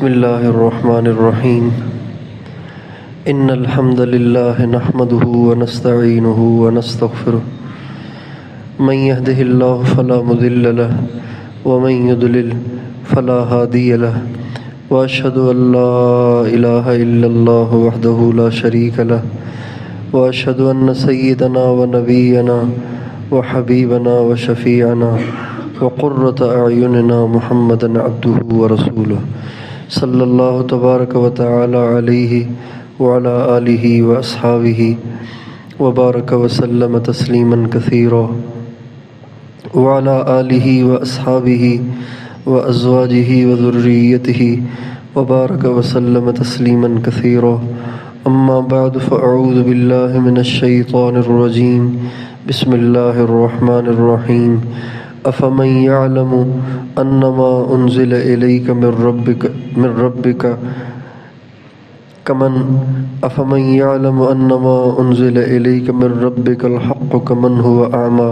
بسم الله الرحمن الرحيم إن الحمد لله نحمده ونستعينه ونستغفره من يهده الله فلا مضل له ومن يضلل فلا هادي له وأشهد أن لا إله إلا الله وحده لا شريك له وأشهد أن سيدنا ونبينا وحبيبنا وشفيعنا وقرة أعيننا محمدا عبده ورسوله صلی اللہ تبارک و تعالی علیہ وعلى آلہ واصحابہ وبارک وسلم تسلیما کثیرا وعلى آلہ واصحابہ وازواجہ وذریتہ وبارک وسلم تسلیما کثیرا اما بعد فاعوذ باللہ من الشیطان الرجیم بسم اللہ الرحمن الرحیم افمن يعلم انما انزل اليك من ربك كمن افمن يعلم انما انزل اليك من ربك الحق كمن هو اعمى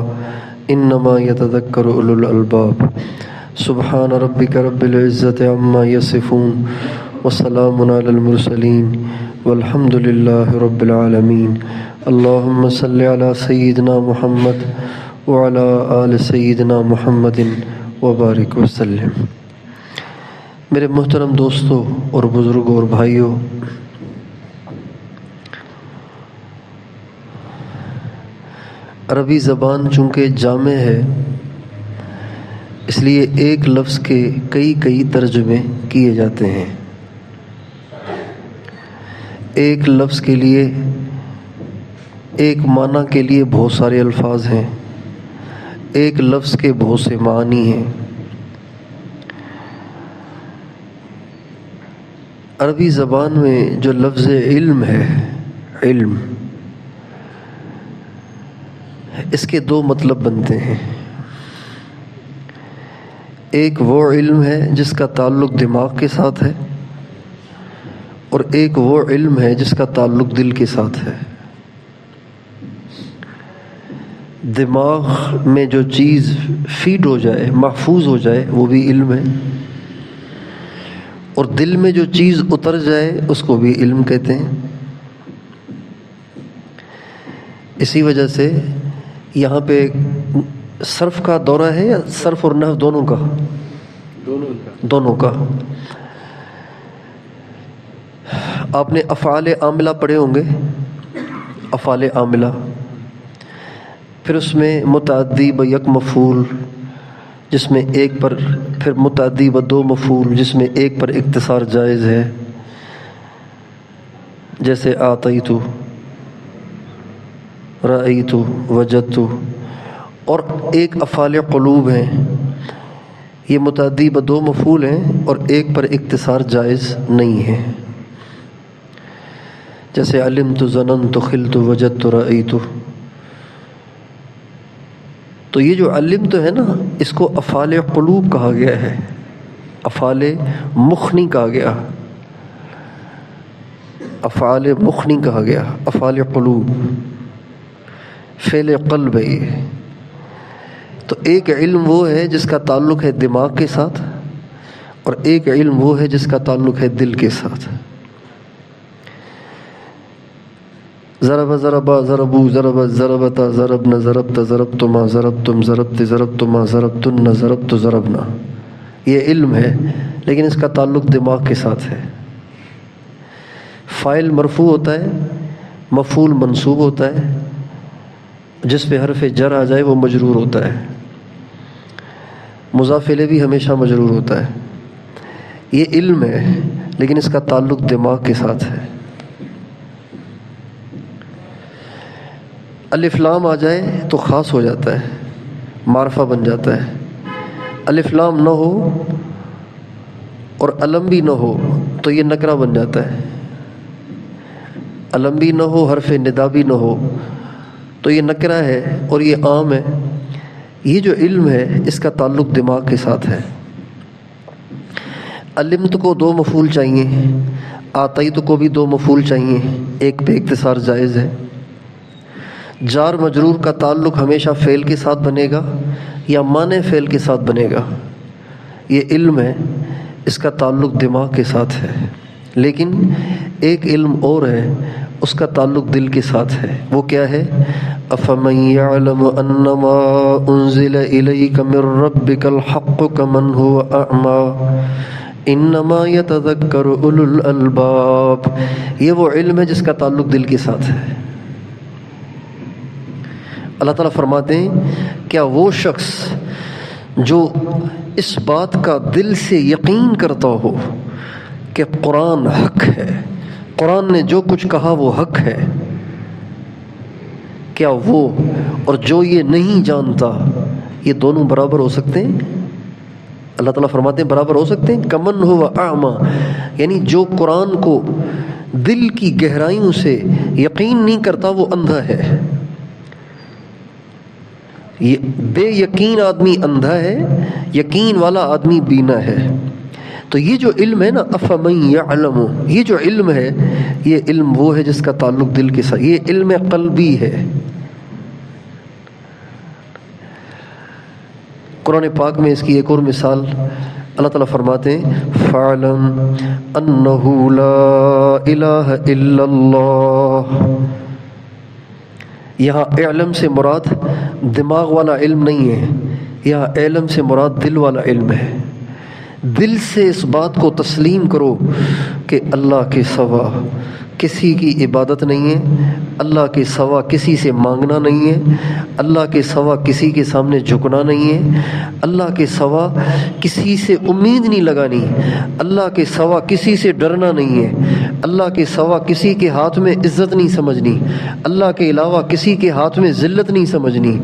انما يتذكر اولو الالباب سبحان ربك رب العزة عما يصفون وسلام على المرسلين والحمد لله رب العالمين اللهم صل على سيدنا محمد وعلى آل سیدنا محمد وبارک وسلم۔ میرے محترم دوستوں اور بزرگوں اور بھائیوں، عربی زبان چونکہ جامع ہے، اس لیے ایک لفظ کے کئی ترجمے کیے جاتے ہیں۔ ایک لفظ کے لیے، ایک معنی کے لیے بہت سارے الفاظ ہیں، ایک لفظ کے بہت سے معنی ہیں۔ عربی زبان میں جو لفظ علم ہے، علم، اس کے دو مطلب بنتے ہیں۔ ایک وہ علم ہے جس کا تعلق دماغ کے ساتھ ہے، اور ایک وہ علم ہے جس کا تعلق دل کے ساتھ ہے۔ دماغ میں جو چیز فیڈ ہو جائے، محفوظ ہو جائے، وہ بھی علم ہے، اور دل میں جو چیز اتر جائے اس کو بھی علم کہتے ہیں۔ اسی وجہ سے یہاں پہ صرف کا دورہ ہے، یا صرف اور نحو دونوں کا؟ دونوں کا۔ آپ نے افعال عاملہ پڑھے ہوں گے، افعال عاملہ، پھر اس میں متعدی و یک مفعول جس میں ایک پر، پھر متعدی و دو مفعول جس میں ایک پر اختصار جائز ہے، جیسے آتیت، رأیت، وجدت، اور ایک افعال قلوب ہیں، یہ متعدی و دو مفعول ہیں اور ایک پر اختصار جائز نہیں ہے، جیسے علمت، ظننت، خلت، وجدت، رأیت۔ تو یہ جو علم تو ہے نا، اس کو افعال قلوب کہا گیا ہے، افعال مخ نہیں کہا گیا، افعال مخ نہیں کہا گیا، افعال قلوب، فعل قلب ہے یہ۔ تو ایک علم وہ ہے جس کا تعلق ہے دماغ کے ساتھ، اور ایک علم وہ ہے جس کا تعلق ہے دل کے ساتھ۔ ضرب ضربا ضربو ضرب ضربتا ضربنا ضربت ضربتما ضربتم ضربت ضربتما ضربتن ضربت ضربنا، یہ علم ہے، لیکن اس کا تعلق دماغ کے ساتھ ہے۔ فاعل مرفوع ہوتا ہے، مفعول منصوب ہوتا ہے، جس پہ حرف جر آ جائے وہ مجرور ہوتا ہے، مضاف الیہ بھی ہمیشہ مجرور ہوتا ہے۔ یہ علم ہے، لیکن اس کا تعلق دماغ کے ساتھ ہے۔ الف لام آ جائے تو خاص ہو جاتا ہے، معرفہ بن جاتا ہے۔ الف لام نہ ہو اور علم بھی نہ ہو تو یہ نکرہ بن جاتا ہے۔ علم بھی نہ ہو، حرف ندا بھی نہ ہو تو یہ نکرہ ہے اور یہ عام ہے۔ یہ جو علم ہے اس کا تعلق دماغ کے ساتھ ہے۔ علمت کو دو مفعول چاہیے، آتیت کو بھی دو مفعول چاہیے، ایک پہ اختصار جائز ہے۔ جار مجرور کا تعلق ہمیشہ فعل کے ساتھ بنے گا یا معنی فعل کے ساتھ بنے گا، یہ علم ہے، اس کا تعلق دماغ کے ساتھ ہے، لیکن ایک علم اور ہے، اس کا تعلق دل کے ساتھ ہے۔ وہ کیا ہے؟ افمن یعلم انما انزل الیک من ربک الحق کمن هو اعمی انما یتذکر اولو الالباب۔ یہ وہ علم ہے جس کا تعلق دل کے ساتھ ہے۔ اللہ تعالیٰ فرماتے ہیں کیا وہ شخص جو اس بات کا دل سے یقین کرتا ہو کہ قرآن حق ہے، قرآن نے جو کچھ کہا وہ حق ہے، کیا وہ اور جو یہ نہیں جانتا یہ دونوں برابر ہو سکتے ہیں؟ اللہ تعالیٰ فرماتے ہیں برابر ہو سکتے ہیں۔ کمن ہو اعمی، یعنی جو قرآن کو دل کی گہرائیوں سے یقین نہیں کرتا وہ اندھا ہے۔ یہ بے یقین آدمی اندھا ہے، یقین والا آدمی بینا ہے۔ تو یہ جو علم ہے نا، افمن یعلم، یہ جو علم ہے یہ علم وہ ہے جس کا تعلق دل کے ساتھ، یہ علم قلبی ہے۔ قرآن پاک میں اس کی ایک اور مثال اللہ تعالیٰ فرماتے ہیں فَاعْلَمْ أَنَّهُ لَا إِلَٰهَ إِلَّا اللَّهُ۔ یہاں علم سے مراد دماغ والا علم نہیں ہے، یہاں علم سے مراد دل والا علم ہے۔ دل سے اس بات کو تسلیم کرو کہ اللہ کے سوا کسی کی عبادت نہیں ہے، اللہ کے سوا کسی سے مانگنا نہیں ہے، اللہ کے سوا کسی کے سامنے جھکنا نہیں ہے، اللہ کے سوا کسی سے امید نہیں لگانی، اللہ کے سوا کسی سے ڈرنا نہیں ہے، اللہ کے سوا کسی کے ہاتھ میں عزت نہیں سمجھنی، اللہ کے علاوہ کسی کے ہاتھ میں ذلت نہیں سمجھنی،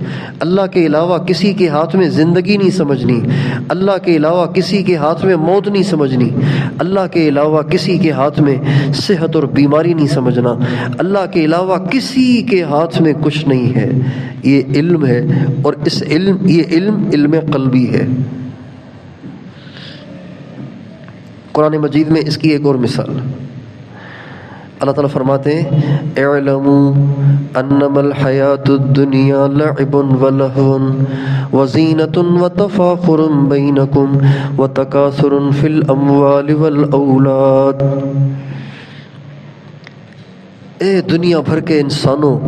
اللہ کے علاوہ کسی کے ہاتھ میں زندگی نہیں سمجھنی، اللہ کے علاوہ کسی کے ہاتھ میں موت نہیں سمجھنی، اللہ کے علاوہ کسی کے ہاتھ میں صحت اور بیماری نہیں سمجھنا، اللہ کے علاوہ کسی کے ہاتھ میں کچھ نہیں ہے۔ یہ علم ہے، اور یہ علم قلبی ہے۔ قرآن مجید میں اس کی ایک اور مثال اللہ تعالیٰ فرماتے ہیں اعلموا انما الحیات الدنیا لعب ولہو وزینۃ وتفاخر بینکم وتکاثر فی الاموال والاولاد۔ اے دنیا بھر کے انسانوں،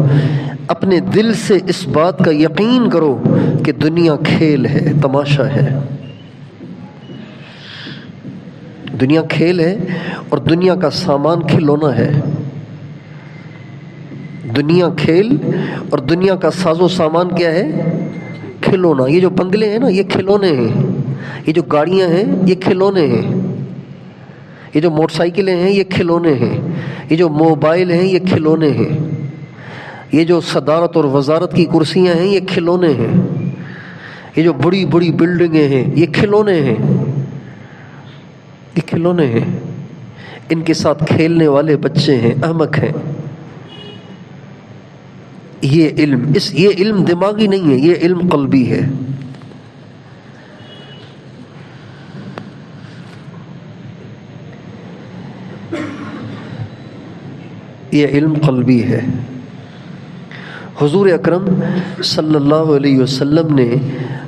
اپنے دل سے اس بات کا یقین کرو کہ دنیا کھیل ہے، تماشا ہے۔ دنیا کھیل ہے اور دنیا کا سامان کھلونا ہے۔ دنیا کھیل اور دنیا کا ساز و سامان کیا ہے؟ کھلونا۔ یہ جو بنگلے ہیں نا یہ کھلونے ہیں، یہ جو گاڑیاں ہیں یہ کھلونے ہیں، یہ جو موٹر سائیکلیں ہیں یہ کھلونے ہیں، یہ جو موبائل ہیں یہ کھلونے ہیں، یہ جو صدارت اور وزارت کی کرسیاں ہیں یہ کھلونے ہیں، یہ جو بڑی بڑی بلڈنگیں ہیں یہ کھلونے ہیں، یہ کھلونے ہیں۔ ان کے ساتھ کھیلنے والے بچے ہیں، احمق ہیں۔ یہ علم دماغی نہیں ہے، یہ علم قلبی ہے۔ یہ علم قلبی ہے۔ حضور اکرم صلی اللہ علیہ وسلم نے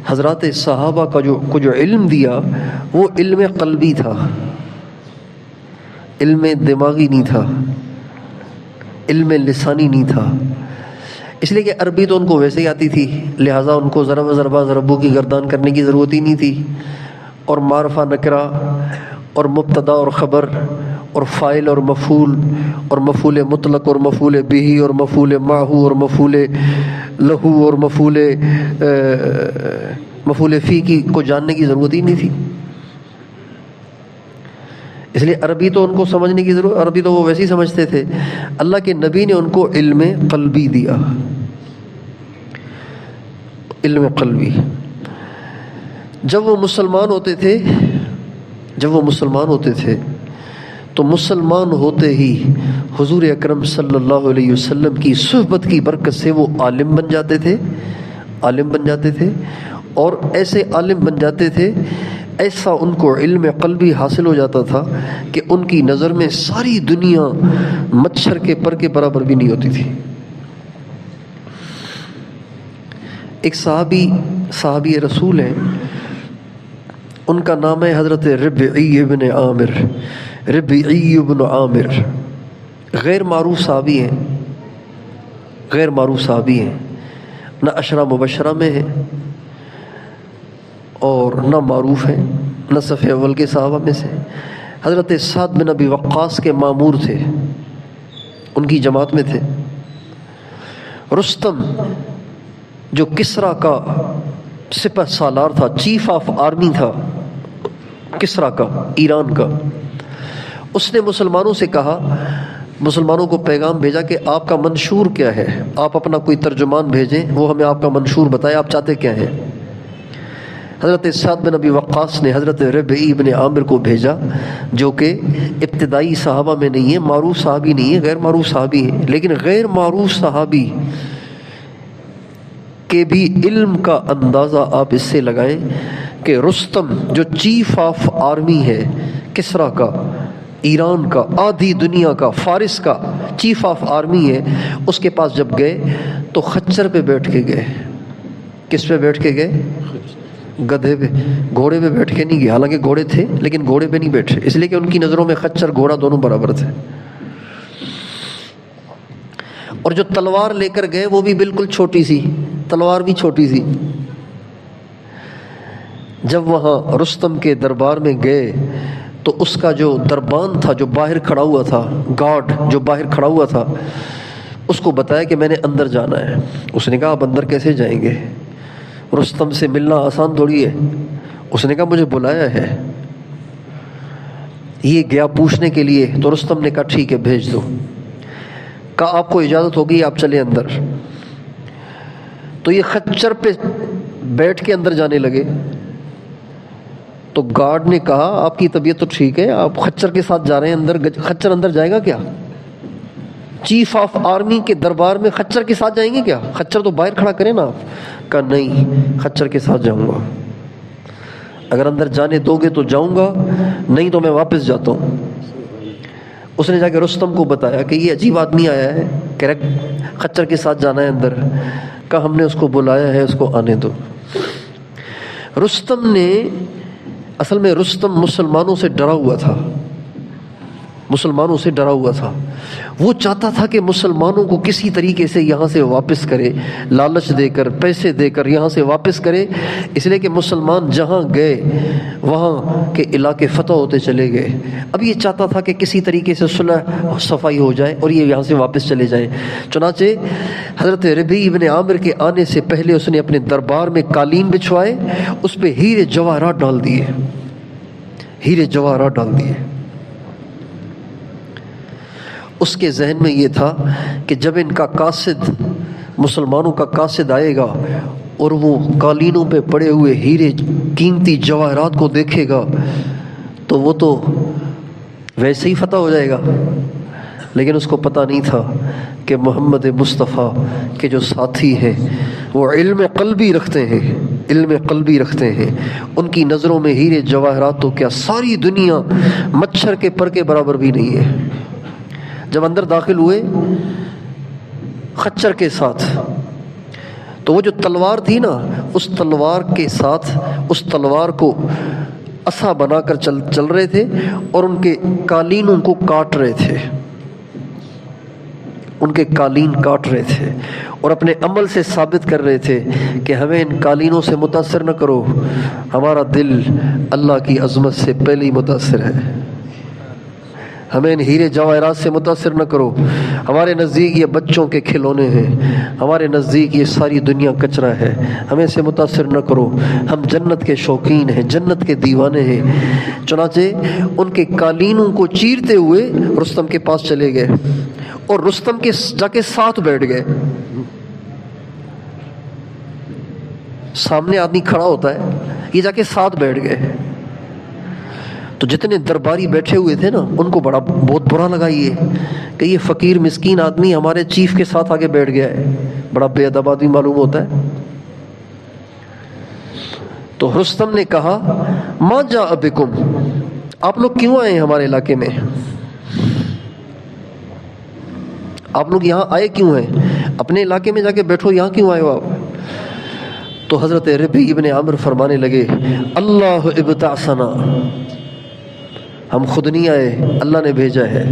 حضرات صحابہ کا جو علم دیا وہ علم قلبی تھا، علم دماغی نہیں تھا، علم لسانی نہیں تھا۔ اس لیے کہ عربی تو ان کو ویسے ہی آتی تھی، لہٰذا ان کو ضرب ضربہ ضربوں کی گردان کرنے کی ضرورت ہی نہیں تھی، اور معرفہ نکرہ اور مبتدا اور خبر اور فاعل اور مفعول مطلق اور مفعول بہی اور مفعول معہو اور مفعول لہو اور مفعول فی کی کو جاننے کی ضرورت ہی نہیں تھی۔ اس لیے عربی تو ان کو سمجھنے کی ضرورت، عربی تو وہ ویسے ہی سمجھتے تھے۔ اللہ کے نبی نے ان کو علم قلبی دیا، علم قلبی۔ جب وہ مسلمان ہوتے تھے تو مسلمان ہوتے ہی حضور اکرم صلی اللہ علیہ وسلم کی صحبت کی برکت سے وہ عالم بن جاتے تھے، اور ایسے عالم بن جاتے تھے، ایسا ان کو علم قلبی حاصل ہو جاتا تھا کہ ان کی نظر میں ساری دنیا مچھر کے پر کے برابر بھی نہیں ہوتی تھی۔ ایک صحابی رسول ہیں، ان کا نام ہے حضرت ربعی ابن عامر، ربعی ابن عامر، غیر معروف صحابی ہیں، غیر معروف صحابی ہیں، نہ عشرہ مبشرہ میں ہیں اور نہ معروف ہیں، نہ صف اول کے صحابہ میں سے۔ حضرت سعد بن ابی وقاص کے مامور تھے، ان کی جماعت میں تھے۔ رستم جو کسریٰ کا سپہ سالار تھا، چیف آف آرمی تھا کسریٰ کا، ایران کا، اس نے مسلمانوں سے کہا، مسلمانوں کو پیغام بھیجا کہ آپ کا منشور کیا ہے، آپ اپنا کوئی ترجمان بھیجیں، وہ ہمیں آپ کا منشور بتائے، آپ چاہتے کیا ہیں۔ حضرت سعد بن ابی وقاص نے حضرت ربعی بن عامر کو بھیجا، جو کہ ابتدائی صحابہ میں نہیں ہے، معروف صحابی نہیں ہے، غیر معروف صحابی ہے، لیکن غیر معروف صحابی کے بھی علم کا اندازہ آپ اس سے لگائیں کہ رستم جو چیف آف آرمی ہے کسریٰ کا، ایران کا، آدھی دنیا کا، فارس کا چیف آف آرمی ہے، اس کے پاس جب گئے تو خچر پہ بیٹھ کے گئے۔ کس پہ بیٹھ کے گئے؟ گدھے پہ، گھوڑے پہ بیٹھ کے نہیں گئے، حالانکہ گھوڑے تھے لیکن گھوڑے پہ نہیں بیٹھے، اس لیے کہ ان کی نظروں میں خچر گھوڑا دونوں برابر تھے۔ اور جو تلوار لے کر گئے وہ بھی بالکل چھوٹی سی تلوار، بھی چھوٹی سی۔ جب وہاں رستم کے دربار میں گئے تو اس کا جو دربان تھا، جو باہر کھڑا ہوا تھا، گارڈ جو باہر کھڑا ہوا تھا، اس کو بتایا کہ میں نے اندر جانا ہے۔ اس نے کہا آپ اندر کیسے جائیں گے؟ رستم سے ملنا آسان تھوڑی ہے۔ اس نے کہا مجھے بلایا ہے، یہ گیا پوچھنے کے لیے۔ تو رستم نے کہا ٹھیک ہے بھیج دو۔ کہا آپ کو اجازت ہوگی، آپ چلے اندر۔ تو یہ خچر پہ بیٹھ کے اندر جانے لگے۔ تو گارڈ نے کہا آپ کی طبیعت تو ٹھیک ہے، آپ خچر کے ساتھ جا رہے ہیں اندر، خچر اندر جائے گا کیا؟ چیف آف آرمی کے دربار میں خچر کے ساتھ جائیں گے کیا؟ خچر تو باہر کھڑا کریں نا آپ۔ کہا نہیں، خچر کے ساتھ جاؤں گا، اگر اندر جانے دو گے تو جاؤں گا، نہیں تو میں واپس جاتا ہوں۔ اس نے جا کے رستم کو بتایا کہ یہ عجیب آدمی آیا ہے، کریکٹ خچر کے ساتھ جانا ہے اندر۔ کہا ہم نے اس کو بلایا ہے، اس کو آنے دو۔ رستم نے، اصل میں رستم مسلمانوں سے ڈرا ہوا تھا، مسلمانوں سے ڈرا ہوا تھا۔ وہ چاہتا تھا کہ مسلمانوں کو کسی طریقے سے یہاں سے واپس کرے، لالچ دے کر، پیسے دے کر یہاں سے واپس کرے، اس لیے کہ مسلمان جہاں گئے وہاں کے علاقے فتح ہوتے چلے گئے۔ اب یہ چاہتا تھا کہ کسی طریقے سے صلح صفائی ہو جائے اور یہ یہاں سے واپس چلے جائیں۔ چنانچہ حضرت ربیع بن عامر کے آنے سے پہلے اس نے اپنے دربار میں قالین بچھوائے، اس پہ ہیرے جواہرات ڈال دیے، ہیرے جواہرات ڈال دیے۔ اس کے ذہن میں یہ تھا کہ جب ان کا قاصد، مسلمانوں کا قاصد آئے گا اور وہ قالینوں پہ پڑے ہوئے ہیرے، قیمتی جواہرات کو دیکھے گا تو وہ تو ویسے ہی فتح ہو جائے گا۔ لیکن اس کو پتہ نہیں تھا کہ محمد مصطفیٰ کے جو ساتھی ہیں وہ علم قلبی رکھتے ہیں، علم قلبی رکھتے ہیں۔ ان کی نظروں میں ہیرے جواہرات تو کیا، ساری دنیا مچھر کے پر کے برابر بھی نہیں ہے۔ جب اندر داخل ہوئے خچر کے ساتھ، تو وہ جو تلوار تھی نا، اس تلوار کے ساتھ، اس تلوار کو عصا بنا کر چل رہے تھے اور ان کے قالینوں کو کاٹ رہے تھے، ان کے قالین کاٹ رہے تھے اور اپنے عمل سے ثابت کر رہے تھے کہ ہمیں ان قالینوں سے متاثر نہ کرو، ہمارا دل اللہ کی عظمت سے پہلے ہی متاثر ہے، ہمیں ان ہیرے جواہرات سے متاثر نہ کرو، ہمارے نزدیک یہ بچوں کے کھلونے ہیں، ہمارے نزدیک یہ ساری دنیا کچرا ہے، ہمیں سے متاثر نہ کرو، ہم جنت کے شوقین ہیں، جنت کے دیوانے ہیں۔ چنانچہ ان کے قالینوں کو چیرتے ہوئے رستم کے پاس چلے گئے اور رستم کے جا کے ساتھ بیٹھ گئے۔ سامنے آدمی کھڑا ہوتا ہے، یہ جا کے ساتھ بیٹھ گئے۔ تو جتنے درباری بیٹھے ہوئے تھے نا، ان کو بہت برا لگا یہ کہ یہ فقیر مسکین آدمی ہمارے چیف کے ساتھ آگے بیٹھ گیا ہے، بڑا بے ادب آدمی معلوم ہوتا ہے۔ تو رستم نے کہا ما جاء بکم، آپ لوگ کیوں آئے ہیں ہمارے علاقے میں؟ آپ لوگ یہاں آئے کیوں ہیں؟ اپنے علاقے میں جا کے بیٹھو، یہاں کیوں آئے ہو آپ؟ تو حضرت ربیع ابن عامر فرمانے لگے اللہ ابتعثنا، ہم خود نہیں آئے، اللہ نے بھیجا ہے،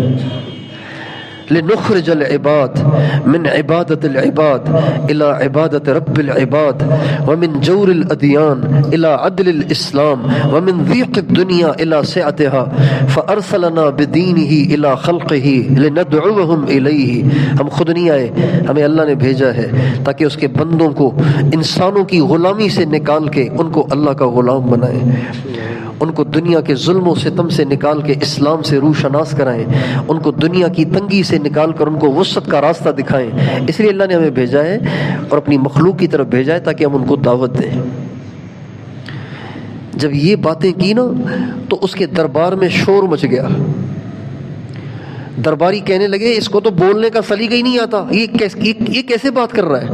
لنخرج العباد من عبادت العباد الى عبادت رب العباد ومن جور الادیان الى عدل الاسلام ومن ضیق الدنیا الى سعتها فارسلنا بدینه الى خلقه لندعوهم الیہ، ہم خود نہیں آئے، ہمیں اللہ نے بھیجا ہے تاکہ اس کے بندوں کو انسانوں کی غلامی سے نکال کے ان کو اللہ کا غلام بنائے، ان کو دنیا کے ظلم و ستم سے نکال کے اسلام سے روشناس کرائیں، ان کو دنیا کی تنگی سے نکال کر ان کو وسعت کا راستہ دکھائیں۔ اس لیے اللہ نے ہمیں بھیجا ہے اور اپنی مخلوق کی طرف بھیجا ہے تاکہ ہم ان کو دعوت دیں۔ جب یہ باتیں کی نا تو اس کے دربار میں شور مچ گیا، درباری کہنے لگے اس کو تو بولنے کا سلیقہ ہی نہیں آتا، یہ کیسے بات کر رہا ہے،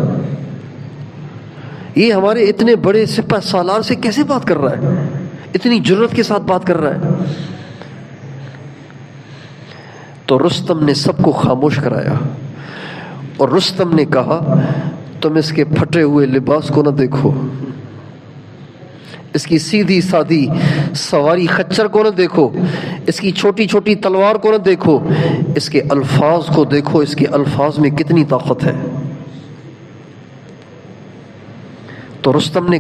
یہ ہمارے اتنے بڑے سپہ سالار سے کیسے بات کر رہا ہے، اتنی جرت کے ساتھ بات کر رہا ہے۔ تو رستم نے سب کو خاموش کرایا اور رستم نے کہا تم اس کے پھٹے ہوئے لباس کو نہ دیکھو، اس کی سیدھی سادھی سواری خچر کو نہ دیکھو، اس کی چھوٹی چھوٹی تلوار کو نہ دیکھو، اس کے الفاظ کو دیکھو، اس کے الفاظ میں کتنی طاقت ہے۔ تو رستم نے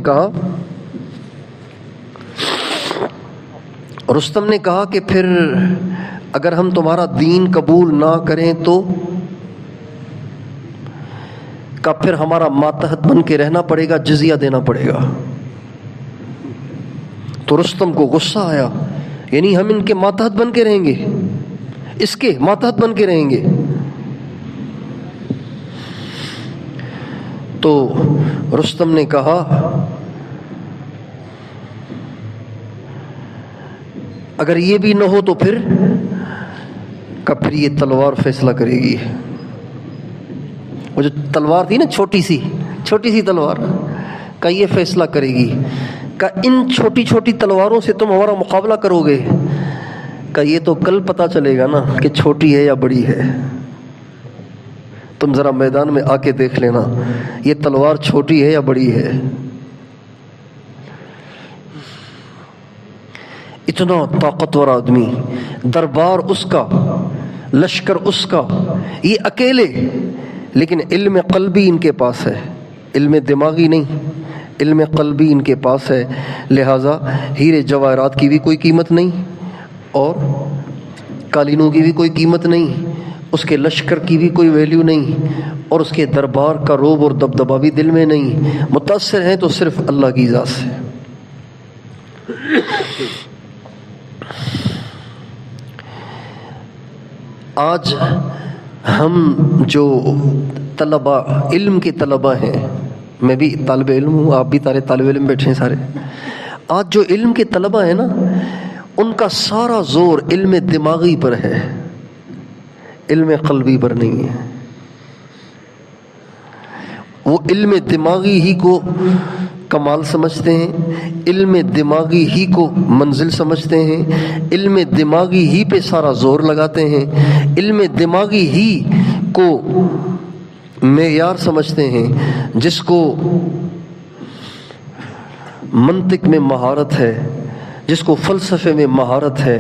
کہا کہ پھر اگر ہم تمہارا دین قبول نہ کریں تو پھر ہمارا ماتحت بن کے رہنا پڑے گا، جزیہ دینا پڑے گا۔ تو رستم کو غصہ آیا، یعنی ہم ان کے ماتحت بن کے رہیں گے، اس کے ماتحت بن کے رہیں گے۔ تو رستم نے کہا اگر یہ بھی نہ ہو تو پھر یہ تلوار فیصلہ کرے گی۔ وہ جو تلوار تھی نا چھوٹی سی تلوار کا یہ فیصلہ کرے گی کہ ان چھوٹی چھوٹی تلواروں سے تم ہمارا مقابلہ کرو گے، کہ یہ تو کل پتہ چلے گا نا کہ چھوٹی ہے یا بڑی ہے، تم ذرا میدان میں آ کے دیکھ لینا یہ تلوار چھوٹی ہے یا بڑی ہے۔ اتنا طاقتور آدمی، دربار اس کا، لشکر اس کا، یہ اکیلے، لیکن علم قلبی ان کے پاس ہے، علم دماغی نہیں، علم قلبی ان کے پاس ہے، لہٰذا ہیرے جواہرات کی بھی کوئی قیمت نہیں اور قالینوں کی بھی کوئی قیمت نہیں، اس کے لشکر کی بھی کوئی ویلیو نہیں، اور اس کے دربار کا روب اور دبدبہ بھی دل میں نہیں، متاثر ہیں تو صرف اللہ کی ذات سے۔ آج ہم جو طلباء، علم کے طلباء ہیں، میں بھی طالب علم ہوں، آپ بھی طالب علم بیٹھے ہیں سارے، آج جو علم کے طلباء ہیں نا ان کا سارا زور علم دماغی پر ہے، علم قلبی پر نہیں ہے۔ وہ علم دماغی ہی کو کمال سمجھتے ہیں، علم دماغی ہی کو منزل سمجھتے ہیں، علم دماغی ہی پہ سارا زور لگاتے ہیں، علم دماغی ہی کو معیار سمجھتے ہیں، جس کو منطق میں مہارت ہے، جس کو فلسفے میں مہارت ہے،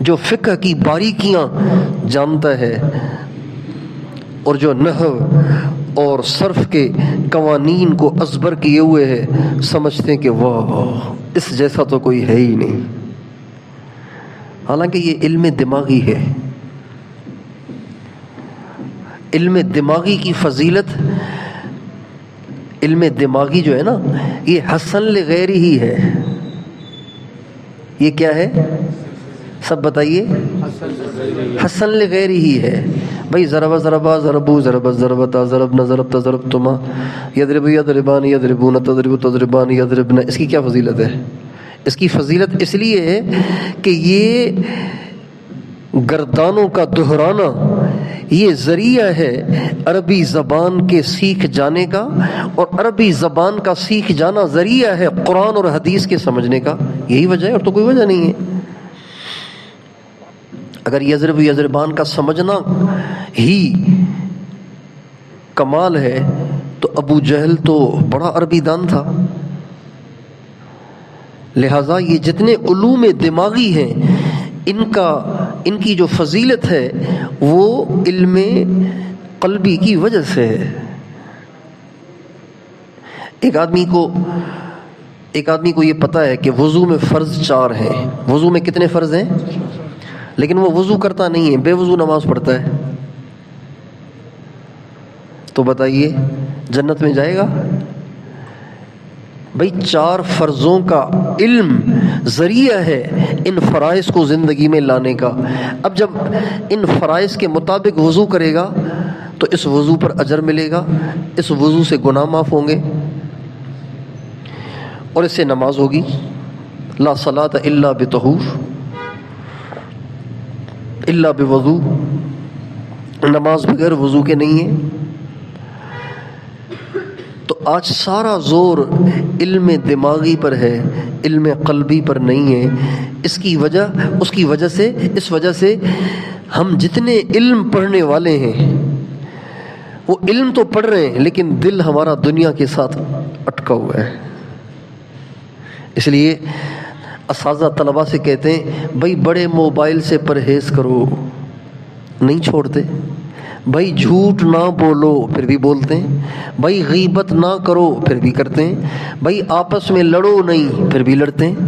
جو فقہ کی باریکیاں جانتا ہے، اور جو نحو اور صرف کے قوانین کو ازبر کیے ہوئے ہے، سمجھتے ہیں کہ واہ اس جیسا تو کوئی ہے ہی نہیں، حالانکہ یہ علم دماغی ہے۔ علم دماغی کی فضیلت، علم دماغی جو ہے نا یہ حسن لغیر ہی ہے۔ یہ کیا ہے؟ سب بتائیے۔ حسن لغیر ہی ہے بھائی، ضرب ضربا ضربو ضرب ضربتا ضربنا ضربتا ضربتما، یضرب یضربان یضربون تضرب تضربان یضربن، اس کی کیا فضیلت ہے؟ اس کی فضیلت اس لیے ہے کہ یہ گردانوں کا دہرانا یہ ذریعہ ہے عربی زبان کے سیکھ جانے کا، اور عربی زبان کا سیکھ جانا ذریعہ ہے قرآن اور حدیث کے سمجھنے کا، یہی وجہ ہے اور تو کوئی وجہ نہیں ہے۔ اگر یضرب یضربان کا سمجھنا ہی کمال ہے تو ابو جہل تو بڑا عربی دان تھا، لہٰذا یہ جتنے علوم دماغی ہیں ان کی جو فضیلت ہے وہ علم قلبی کی وجہ سے ہے۔ ایک آدمی کو یہ پتہ ہے کہ وضو میں فرض 4 ہیں۔ وضو میں کتنے فرض ہیں؟ لیکن وہ وضو کرتا نہیں ہے، بے وضو نماز پڑھتا ہے، تو بتائیے جنت میں جائے گا؟ بھائی 4 فرضوں کا علم ذریعہ ہے ان فرائض کو زندگی میں لانے کا۔ اب جب ان فرائض کے مطابق وضو کرے گا تو اس وضو پر اجر ملے گا، اس وضو سے گناہ معاف ہوں گے، اور اس سے نماز ہوگی۔ لا صلاۃ الا بطہور، الا بوضو، نماز بغیر وضو کے نہیں ہے۔ تو آج سارا زور علم دماغی پر ہے، علم قلبی پر نہیں ہے۔ اس وجہ سے ہم جتنے علم پڑھنے والے ہیں وہ علم تو پڑھ رہے ہیں لیکن دل ہمارا دنیا کے ساتھ اٹکا ہوا ہے۔ اس لیے اساتذہ طلباء سے کہتے ہیں بھائی بڑے موبائل سے پرہیز کرو، نہیں چھوڑتے۔ بھائی جھوٹ نہ بولو، پھر بھی بولتے ہیں۔ بھائی غیبت نہ کرو، پھر بھی کرتے ہیں۔ بھائی آپس میں لڑو نہیں، پھر بھی لڑتے ہیں۔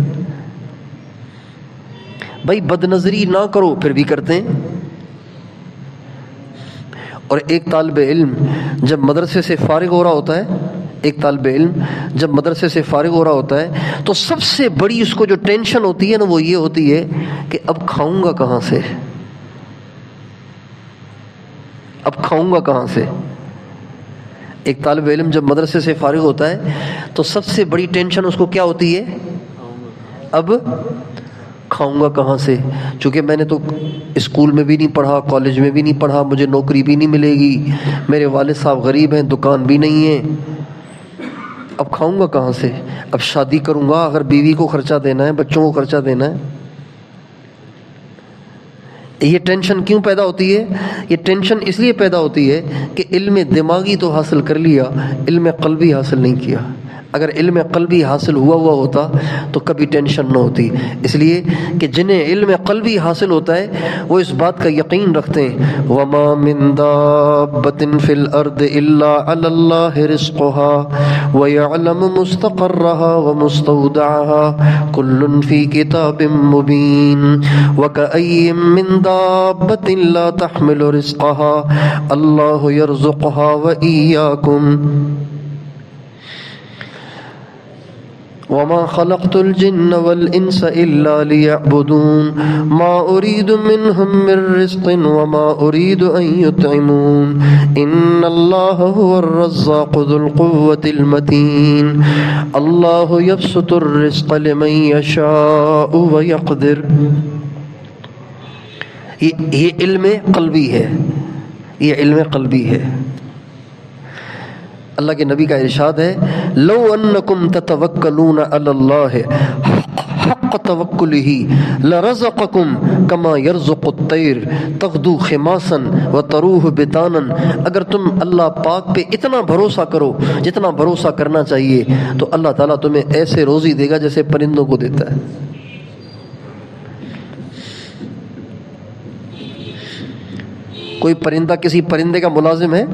بھائی بد نظری نہ کرو، پھر بھی کرتے ہیں۔ اور ایک طالب علم جب مدرسے سے فارغ ہو رہا ہوتا ہے تو سب سے بڑی اس کو جو ٹینشن ہوتی ہے نا وہ یہ ہوتی ہے کہ اب کھاؤں گا کہاں سے۔ ایک طالب علم جب مدرسے سے فارغ ہوتا ہے تو سب سے بڑی ٹینشن اس کو کیا ہوتی ہے؟ اب کھاؤں گا کہاں سے، چونکہ میں نے تو اسکول میں بھی نہیں پڑھا، کالج میں بھی نہیں پڑھا، مجھے نوکری بھی نہیں ملے گی، میرے والد صاحب غریب ہیں، دکان بھی نہیں ہے، اب کھاؤں گا کہاں سے؟ اب شادی کروں گا، اگر بیوی کو خرچہ دینا ہے، بچوں کو خرچہ دینا ہے۔ یہ ٹینشن کیوں پیدا ہوتی ہے؟ یہ ٹینشن اس لیے پیدا ہوتی ہے کہ علم دماغی تو حاصل کر لیا، علم قلبی حاصل نہیں کیا۔ اگر علم قلبی حاصل ہوا ہوتا تو کبھی ٹینشن نہ ہوتی۔ اس لیے کہ جنہیں علم قلبی حاصل ہوتا ہے وہ اس بات کا یقین رکھتے ہیں وَمَا مِن دَابَّةٍ فِي الْأَرْضِ إِلَّا عَلَى اللَّهِ رِزْقُهَا وَيَعْلَمُ مُسْتَقَرَّهَا وَمُسْتَوْدَعَهَا كُلٌّ فِي كِتَابٍ مُبِينٍ وَكَأَيٍّ مِّن دَابَّةٍ لَا تَحْمِلُ رِزْقَهَا اللَّهُ يَرْزُقُهَا وَإِيَّاكُمْ وَمَا خَلَقْتُ الْجِنَّ وَالْإِنسَ إِلَّا لِيَعْبُدُونَ مَا أُرِيدُ مِنْهُمْ مِنْ رِزْقٍ وَمَا أُرِيدُ أَنْ يُطْعِمُونَ إِنَّ اللَّهَ هُوَ الرَّزَّاقُ ذُو الْقُوَّةِ الْمَتِينُ اللَّهُ يَبْسُطُ الرِّزْقَ لِمَنْ يَشَاءُ وَيَقْدِرُ۔ یہ علم قلبی ہے، اللہ کے نبی کا ارشاد ہے لو انکم تتوکلون علی اللہ حق توکلہ لرزقکم کما یرزق الطیر تغدو خماسا وتروح بطانا۔ اگر تم اللہ پاک پہ اتنا بھروسہ کرو جتنا بھروسہ کرنا چاہیے تو اللہ تعالیٰ تمہیں ایسے روزی دے گا جیسے پرندوں کو دیتا ہے۔ کوئی پرندہ کسی پرندے کا ملازم ہے؟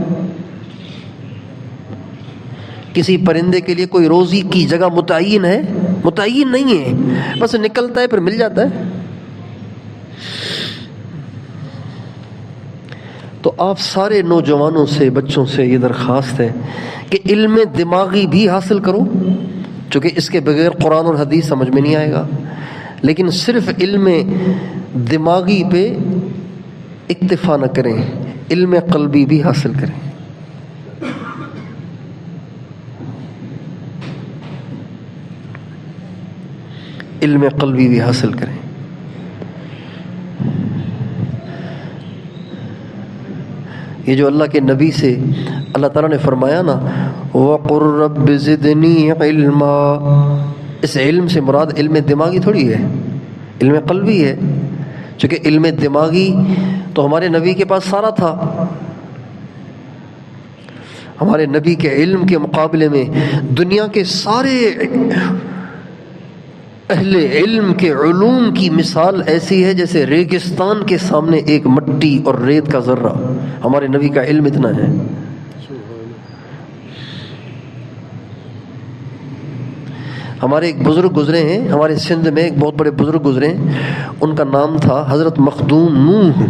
کسی پرندے کے لیے کوئی روزی کی جگہ متعین ہے؟ متعین نہیں ہے، بس نکلتا ہے پھر مل جاتا ہے۔ تو آپ سارے نوجوانوں سے، بچوں سے یہ درخواست ہے کہ علم دماغی بھی حاصل کرو، چونکہ اس کے بغیر قرآن اور حدیث سمجھ میں نہیں آئے گا، لیکن صرف علم دماغی پہ اکتفا نہ کریں، علم قلبی بھی حاصل کریں۔ علم قلبی بھی حاصل کریں۔ یہ جو اللہ کے نبی سے اللہ تعالیٰ نے فرمایا نا وَقُلْ رَبِّ زِدْنِي عِلْمًا، اس علم سے مراد علم دماغی تھوڑی ہے، علم قلبی ہے، چونکہ علم دماغی تو ہمارے نبی کے پاس سارا تھا۔ ہمارے نبی کے علم کے مقابلے میں دنیا کے سارے اہل علم کے علوم کی مثال ایسی ہے جیسے ریگستان کے سامنے ایک مٹی اور ریت کا ذرہ. ہمارے نبی کا علم اتنا ہے. ہمارے ایک بزرگ گزرے ہیں، ہمارے سندھ میں ایک بہت بڑے بزرگ گزرے ہیں، ان کا نام تھا حضرت مخدوم نوح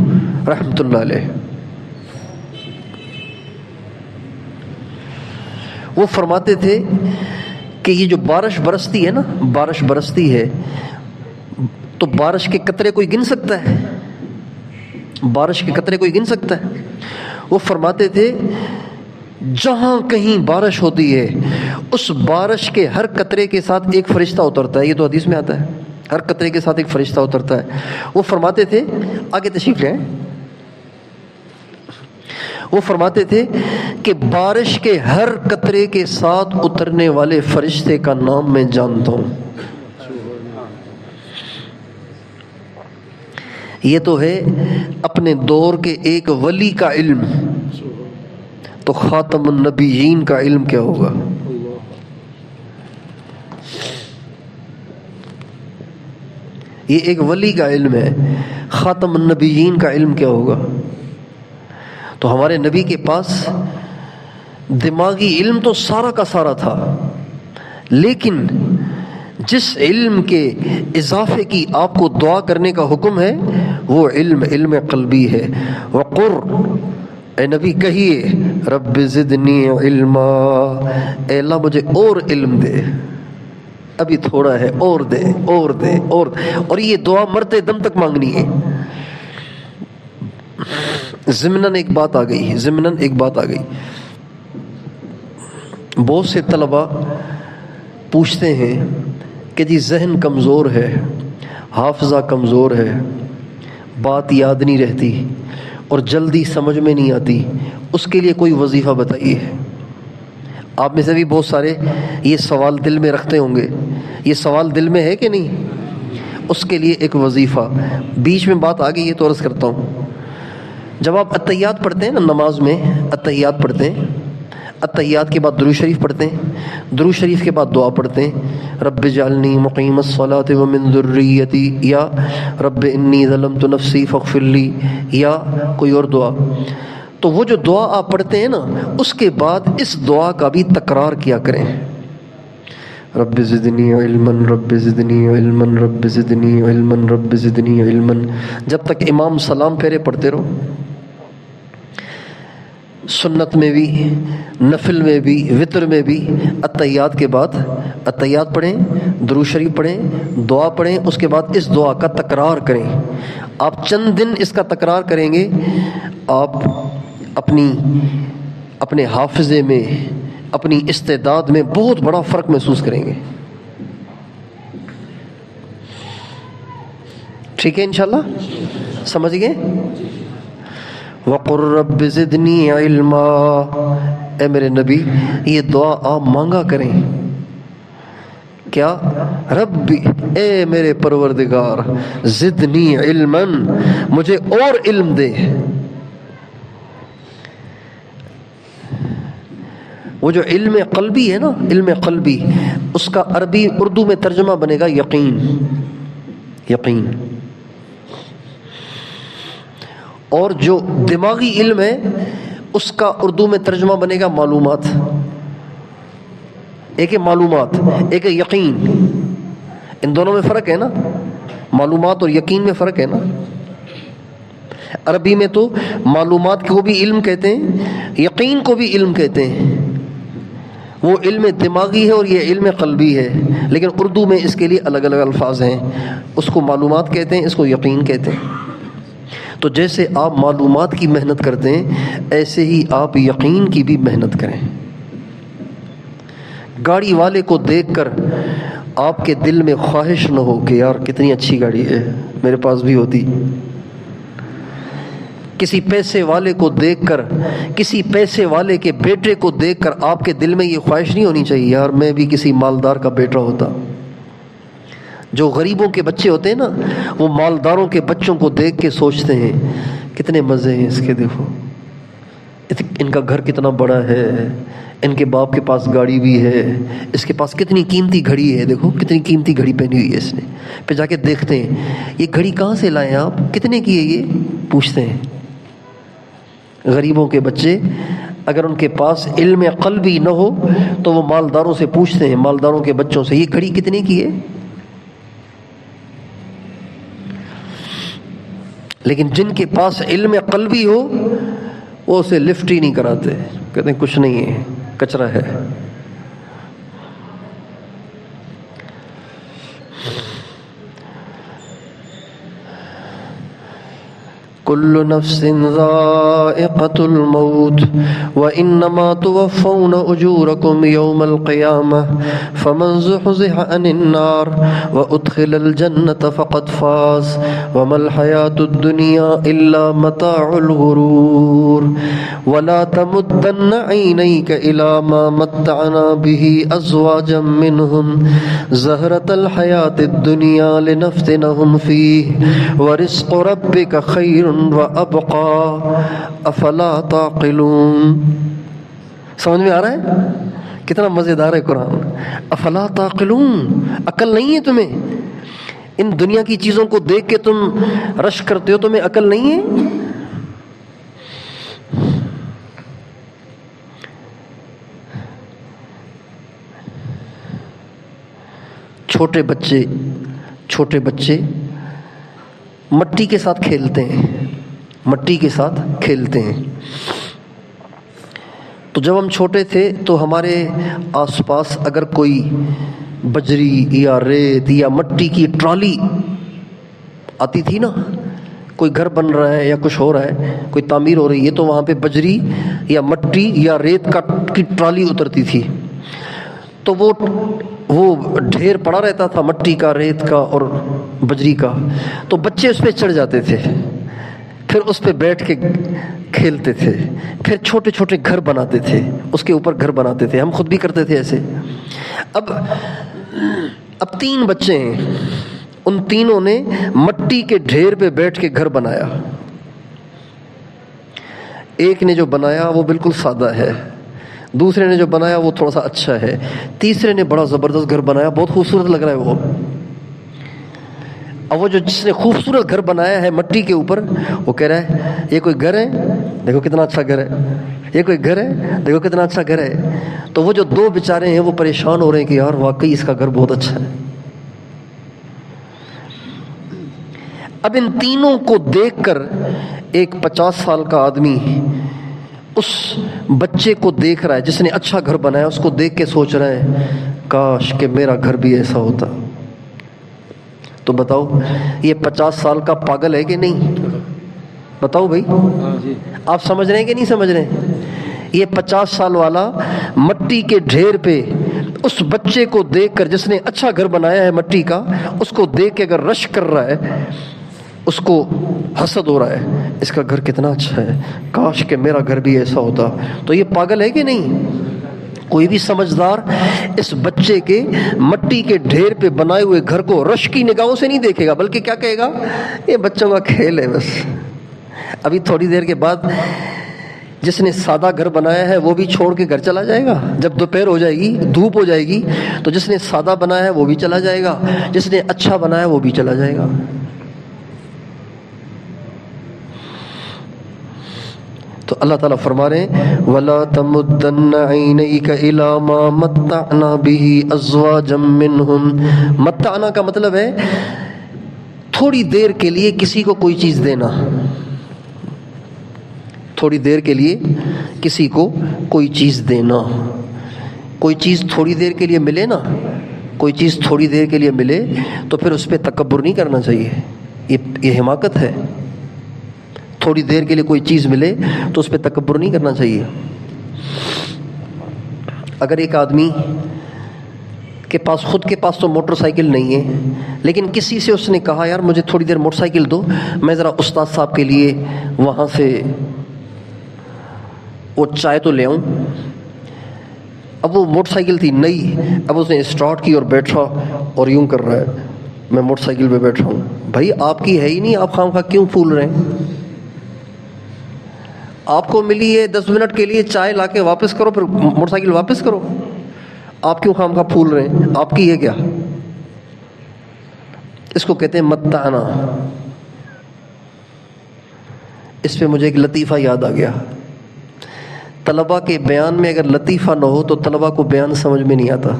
رحمۃ اللہ علیہ. وہ فرماتے تھے کہ یہ جو بارش برستی ہے نا، بارش برستی ہے تو بارش کے قطرے کوئی گن سکتا ہے؟ بارش کے قطرے کوئی گن سکتا ہے؟ وہ فرماتے تھے جہاں کہیں بارش ہوتی ہے اس بارش کے ہر قطرے کے ساتھ ایک فرشتہ اترتا ہے. یہ تو حدیث میں آتا ہے، ہر قطرے کے ساتھ ایک فرشتہ اترتا ہے. وہ فرماتے تھے، آگے تشریف لیں، وہ فرماتے تھے کہ بارش کے ہر قطرے کے ساتھ اترنے والے فرشتے کا نام میں جانتا ہوں. یہ تو ہے اپنے دور کے ایک ولی کا علم، تو خاتم النبیین کا علم کیا ہوگا؟ یہ ایک ولی کا علم ہے، خاتم النبیین کا علم کیا ہوگا؟ تو ہمارے نبی کے پاس دماغی علم تو سارا کا سارا تھا، لیکن جس علم کے اضافے کی آپ کو دعا کرنے کا حکم ہے وہ علم قلبی ہے. وقر، اے نبی کہیے، رب زدنی علما، اے اللہ مجھے اور علم دے، ابھی تھوڑا ہے، اور دے اور دے اور دے. اور یہ دعا مرتے دم تک مانگنی ہے. ضمناً ایک بات آ گئی، بہت سے طلباء پوچھتے ہیں کہ جی ذہن کمزور ہے، حافظہ کمزور ہے، بات یاد نہیں رہتی اور جلدی سمجھ میں نہیں آتی، اس کے لیے کوئی وظیفہ بتائیے. آپ میں سے بھی بہت سارے یہ سوال دل میں رکھتے ہوں گے. یہ سوال دل میں ہے کہ نہیں؟ اس کے لیے ایک وظیفہ. بیچ میں بات آ گئی ہے تو عرض کرتا ہوں. جب آپ اتحیات پڑھتے ہیں نا، نماز میں اتحیات پڑھتے ہیں، اتحیات کے بعد درود شریف پڑھتے ہیں، درود شریف کے بعد دعا پڑھتے ہیں، رب اجعلنی مقیم الصلاۃ ومن ذریتی، یا رب انی ظلمت نفسی فاغفر لی، یا کوئی اور دعا. تو وہ جو دعا آپ پڑھتے ہیں نا، اس کے بعد اس دعا کا بھی تکرار کیا کریں. رب زدنی علما، رب زدنی علما، رب زدنی علما، رب زدنی علما، جب تک امام سلام پھیرے پڑھتے رہو. سنت میں بھی، نفل میں بھی، وتر میں بھی اتحیات کے بعد اتحیات پڑھیں، درود شریف پڑھیں، دعا پڑھیں، اس کے بعد اس دعا کا تکرار کریں. آپ چند دن اس کا تکرار کریں گے، آپ اپنے حافظے میں، اپنی استعداد میں بہت بڑا فرق محسوس کریں گے. ٹھیک ہے انشاءاللہ؟ سمجھ گئے؟ وَقُلْ رَبِّ زِدْنِي عِلْمًا، اے میرے نبی یہ دعا آپ مانگا کریں. کیا؟ ربی، اے میرے پروردگار، زدنی علما، مجھے اور علم دے. وہ جو علم قلبی ہے نا، علم قلبی، اس کا عربی اردو میں ترجمہ بنے گا یقین. یقین. اور جو دماغی علم ہے اس کا اردو میں ترجمہ بنے گا معلومات. ایک ہے معلومات، ایک ہے یقین. ان دونوں میں فرق ہے نا، معلومات اور یقین میں فرق ہے نا. عربی میں تو معلومات کو بھی علم کہتے ہیں، یقین کو بھی علم کہتے ہیں. وہ علم دماغی ہے اور یہ علم قلبی ہے، لیکن اردو میں اس کے لیے الگ الگ الفاظ ہیں. اس کو معلومات کہتے ہیں، اس کو یقین کہتے ہیں. تو جیسے آپ معلومات کی محنت کرتے ہیں، ایسے ہی آپ یقین کی بھی محنت کریں. گاڑی والے کو دیکھ کر آپ کے دل میں خواہش نہ ہو کہ یار کتنی اچھی گاڑی ہے، میرے پاس بھی ہوتی. کسی پیسے والے کو دیکھ کر، کسی پیسے والے کے بیٹے کو دیکھ کر آپ کے دل میں یہ خواہش نہیں ہونی چاہیے یار میں بھی کسی مالدار کا بیٹا ہوتا. جو غریبوں کے بچے ہوتے ہیں نا، وہ مالداروں کے بچوں کو دیکھ کے سوچتے ہیں کتنے مزے ہیں اس کے، دیکھو ان کا گھر کتنا بڑا ہے، ان کے باپ کے پاس گاڑی بھی ہے، اس کے پاس کتنی قیمتی گھڑی ہے، دیکھو کتنی قیمتی گھڑی پہنی ہوئی ہے اس نے. پھر جا کے دیکھتے ہیں یہ گھڑی کہاں سے لائے آپ، کتنے کی ہے یہ، پوچھتے ہیں. غریبوں کے بچے اگر ان کے پاس علم قلبی نہ ہو تو وہ مالداروں سے پوچھتے ہیں، مالداروں کے بچوں سے، یہ گھڑی کتنے کی ہے. لیکن جن کے پاس علم قلبی ہو وہ اسے لفٹ ہی نہیں کراتے، کہتے ہیں کچھ نہیں ہے، کچرا ہے. كل نفس ذائقة الموت وإنما توفون أجوركم يوم القيامة فمن زحزح عن النار وأدخل الجنة فقد فاز وما الحياة الدنيا إلا متاع الغرور ولا تمدن عينيك إلى ما متعنا به أزواجا منهم زهرة الحياة الدنيا لنفتنهم فيه ورزق ربك خير وَأَبْقَى أَفَلَا تَعْقِلُونَ. سمجھ میں آ رہا ہے کتنا مزیدار ہے قرآن. افلا تعقلون، عقل نہیں ہے تمہیں؟ ان دنیا کی چیزوں کو دیکھ کے تم رش کرتے ہو، تمہیں عقل نہیں ہے؟ چھوٹے بچے مٹی کے ساتھ کھیلتے ہیں. تو جب ہم چھوٹے تھے تو ہمارے آس پاس اگر کوئی بجری یا ریت یا مٹی کی ٹرالی آتی تھی نا، کوئی گھر بن رہا ہے یا کچھ ہو رہا ہے، کوئی تعمیر ہو رہی ہے، تو وہاں پہ بجری یا مٹی یا ریت کی ٹرالی اترتی تھی. تو وہ ڈھیر پڑا رہتا تھا مٹی کا، ریت کا اور بجری کا. تو بچے اس پہ چڑھ جاتے تھے، پھر اس پہ بیٹھ کے کھیلتے تھے، پھر چھوٹے چھوٹے گھر بناتے تھے، اس کے اوپر گھر بناتے تھے. ہم خود بھی کرتے تھے ایسے. اب 3 بچے ہیں، ان تینوں نے مٹی کے ڈھیر پہ بیٹھ کے گھر بنایا. ایک نے جو بنایا وہ بالکل سادہ ہے، دوسرے نے جو بنایا وہ تھوڑا سا اچھا ہے، تیسرے نے بڑا زبردست گھر بنایا، بہت خوبصورت لگ رہا ہے وہ. اب وہ جس نے خوبصورت گھر بنایا ہے مٹی کے اوپر، وہ کہہ رہا ہے یہ کوئی گھر ہے، دیکھو کتنا اچھا گھر ہے، یہ کوئی گھر ہے، دیکھو کتنا اچھا گھر ہے. تو وہ جو 2 بیچارے ہیں وہ پریشان ہو رہے ہیں کہ یار واقعی اس کا گھر بہت اچھا ہے. اب ان تینوں کو دیکھ کر ایک 50 سال کا آدمی اس بچے کو دیکھ رہا ہے جس نے اچھا گھر بنایا، اس کو دیکھ کے سوچ رہا ہے کاش کہ میرا گھر بھی ایسا ہوتا. تو بتاؤ یہ 50 سال کا پاگل ہے کہ نہیں؟ بتاؤ بھائی، آپ سمجھ رہے ہیں کہ نہیں سمجھ رہے ہیں؟ یہ 50 سال والا مٹی کے ڈھیر پہ اس بچے کو دیکھ کر، جس نے اچھا گھر بنایا ہے مٹی کا، اس کو دیکھ کے اگر رش کر رہا ہے، اس کو حسد ہو رہا ہے، اس کا گھر کتنا اچھا ہے، کاش کہ میرا گھر بھی ایسا ہوتا. تو یہ پاگل ہے کہ نہیں؟ کوئی بھی سمجھدار اس بچے کے مٹی کے ڈھیر پہ بنائے ہوئے گھر کو رش کی نگاہوں سے نہیں دیکھے گا، بلکہ کیا کہے گا، یہ بچوں کا کھیل ہے بس. ابھی تھوڑی دیر کے بعد جس نے سادہ گھر بنایا ہے وہ بھی چھوڑ کے گھر چلا جائے گا. جب دوپہر ہو جائے گی، دھوپ ہو جائے گی، تو جس نے سادہ بنایا ہے وہ بھی چلا جائے گا، جس نے اچھا بنایا وہ بھی چلا جائے گا. تو اللہ تعالیٰ فرما رہے ہیں وَلَا تَمُدَّنَّ عَيْنَيْكَ إِلَىٰ مَا مَتَّعْنَا بِهِ أَزْوَاجًا مِّنْهُمْ. متعنا کا مطلب ہے تھوڑی دیر کے لیے کسی کو کوئی چیز دینا، تھوڑی دیر کے لیے کسی کو کوئی چیز دینا. کوئی چیز تھوڑی دیر کے لیے ملے نا، کوئی چیز تھوڑی دیر کے لیے ملے تو پھر اس پہ تکبر نہیں کرنا چاہیے، یہ حماقت ہے. تھوڑی دیر کے لیے کوئی چیز ملے تو اس پہ تکبر نہیں کرنا چاہیے. اگر ایک آدمی کے پاس خود کے پاس تو موٹر سائیکل نہیں ہے، لیکن کسی سے اس نے کہا یار مجھے تھوڑی دیر موٹر سائیکل دو، میں ذرا استاد صاحب کے لیے وہاں سے وہ چائے تو لے آؤں. اب وہ موٹر سائیکل تھی نئی، اب اس نے اسٹارٹ کی اور بیٹھا اور یوں کر رہا ہے میں موٹر سائیکل پہ بیٹھا ہوں. بھائی آپ کی ہے ہی نہیں، آپ خواہ کیوں پھول رہے ہیں؟ آپ کو ملی ہے 10 منٹ کے لیے، چائے لا کے واپس کرو، پھر موٹر سائیکل واپس کرو. آپ کیوں خام خواہ پھول رہے ہیں؟ آپ کی ہے کیا؟ اس کو کہتے ہیں متعنا. اس پہ مجھے ایک لطیفہ یاد آ گیا. طلباء کے بیان میں اگر لطیفہ نہ ہو تو طلباء کو بیان سمجھ میں نہیں آتا.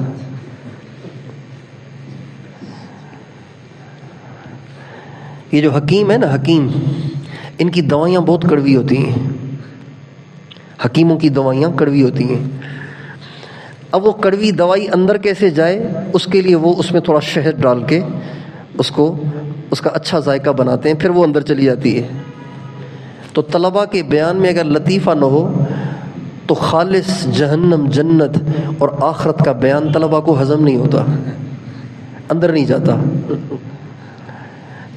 یہ جو حکیم ہے نا، حکیم، ان کی دوائیاں بہت کڑوی ہوتی ہیں. حکیموں کی دوائیاں کڑوی ہوتی ہیں. اب وہ کڑوی دوائی اندر کیسے جائے، اس کے لیے وہ اس میں تھوڑا شہد ڈال کے اس کا اچھا ذائقہ بناتے ہیں، پھر وہ اندر چلی جاتی ہے. تو طلباء کے بیان میں اگر لطیفہ نہ ہو تو خالص جہنم، جنت اور آخرت کا بیان طلباء کو ہضم نہیں ہوتا، اندر نہیں جاتا.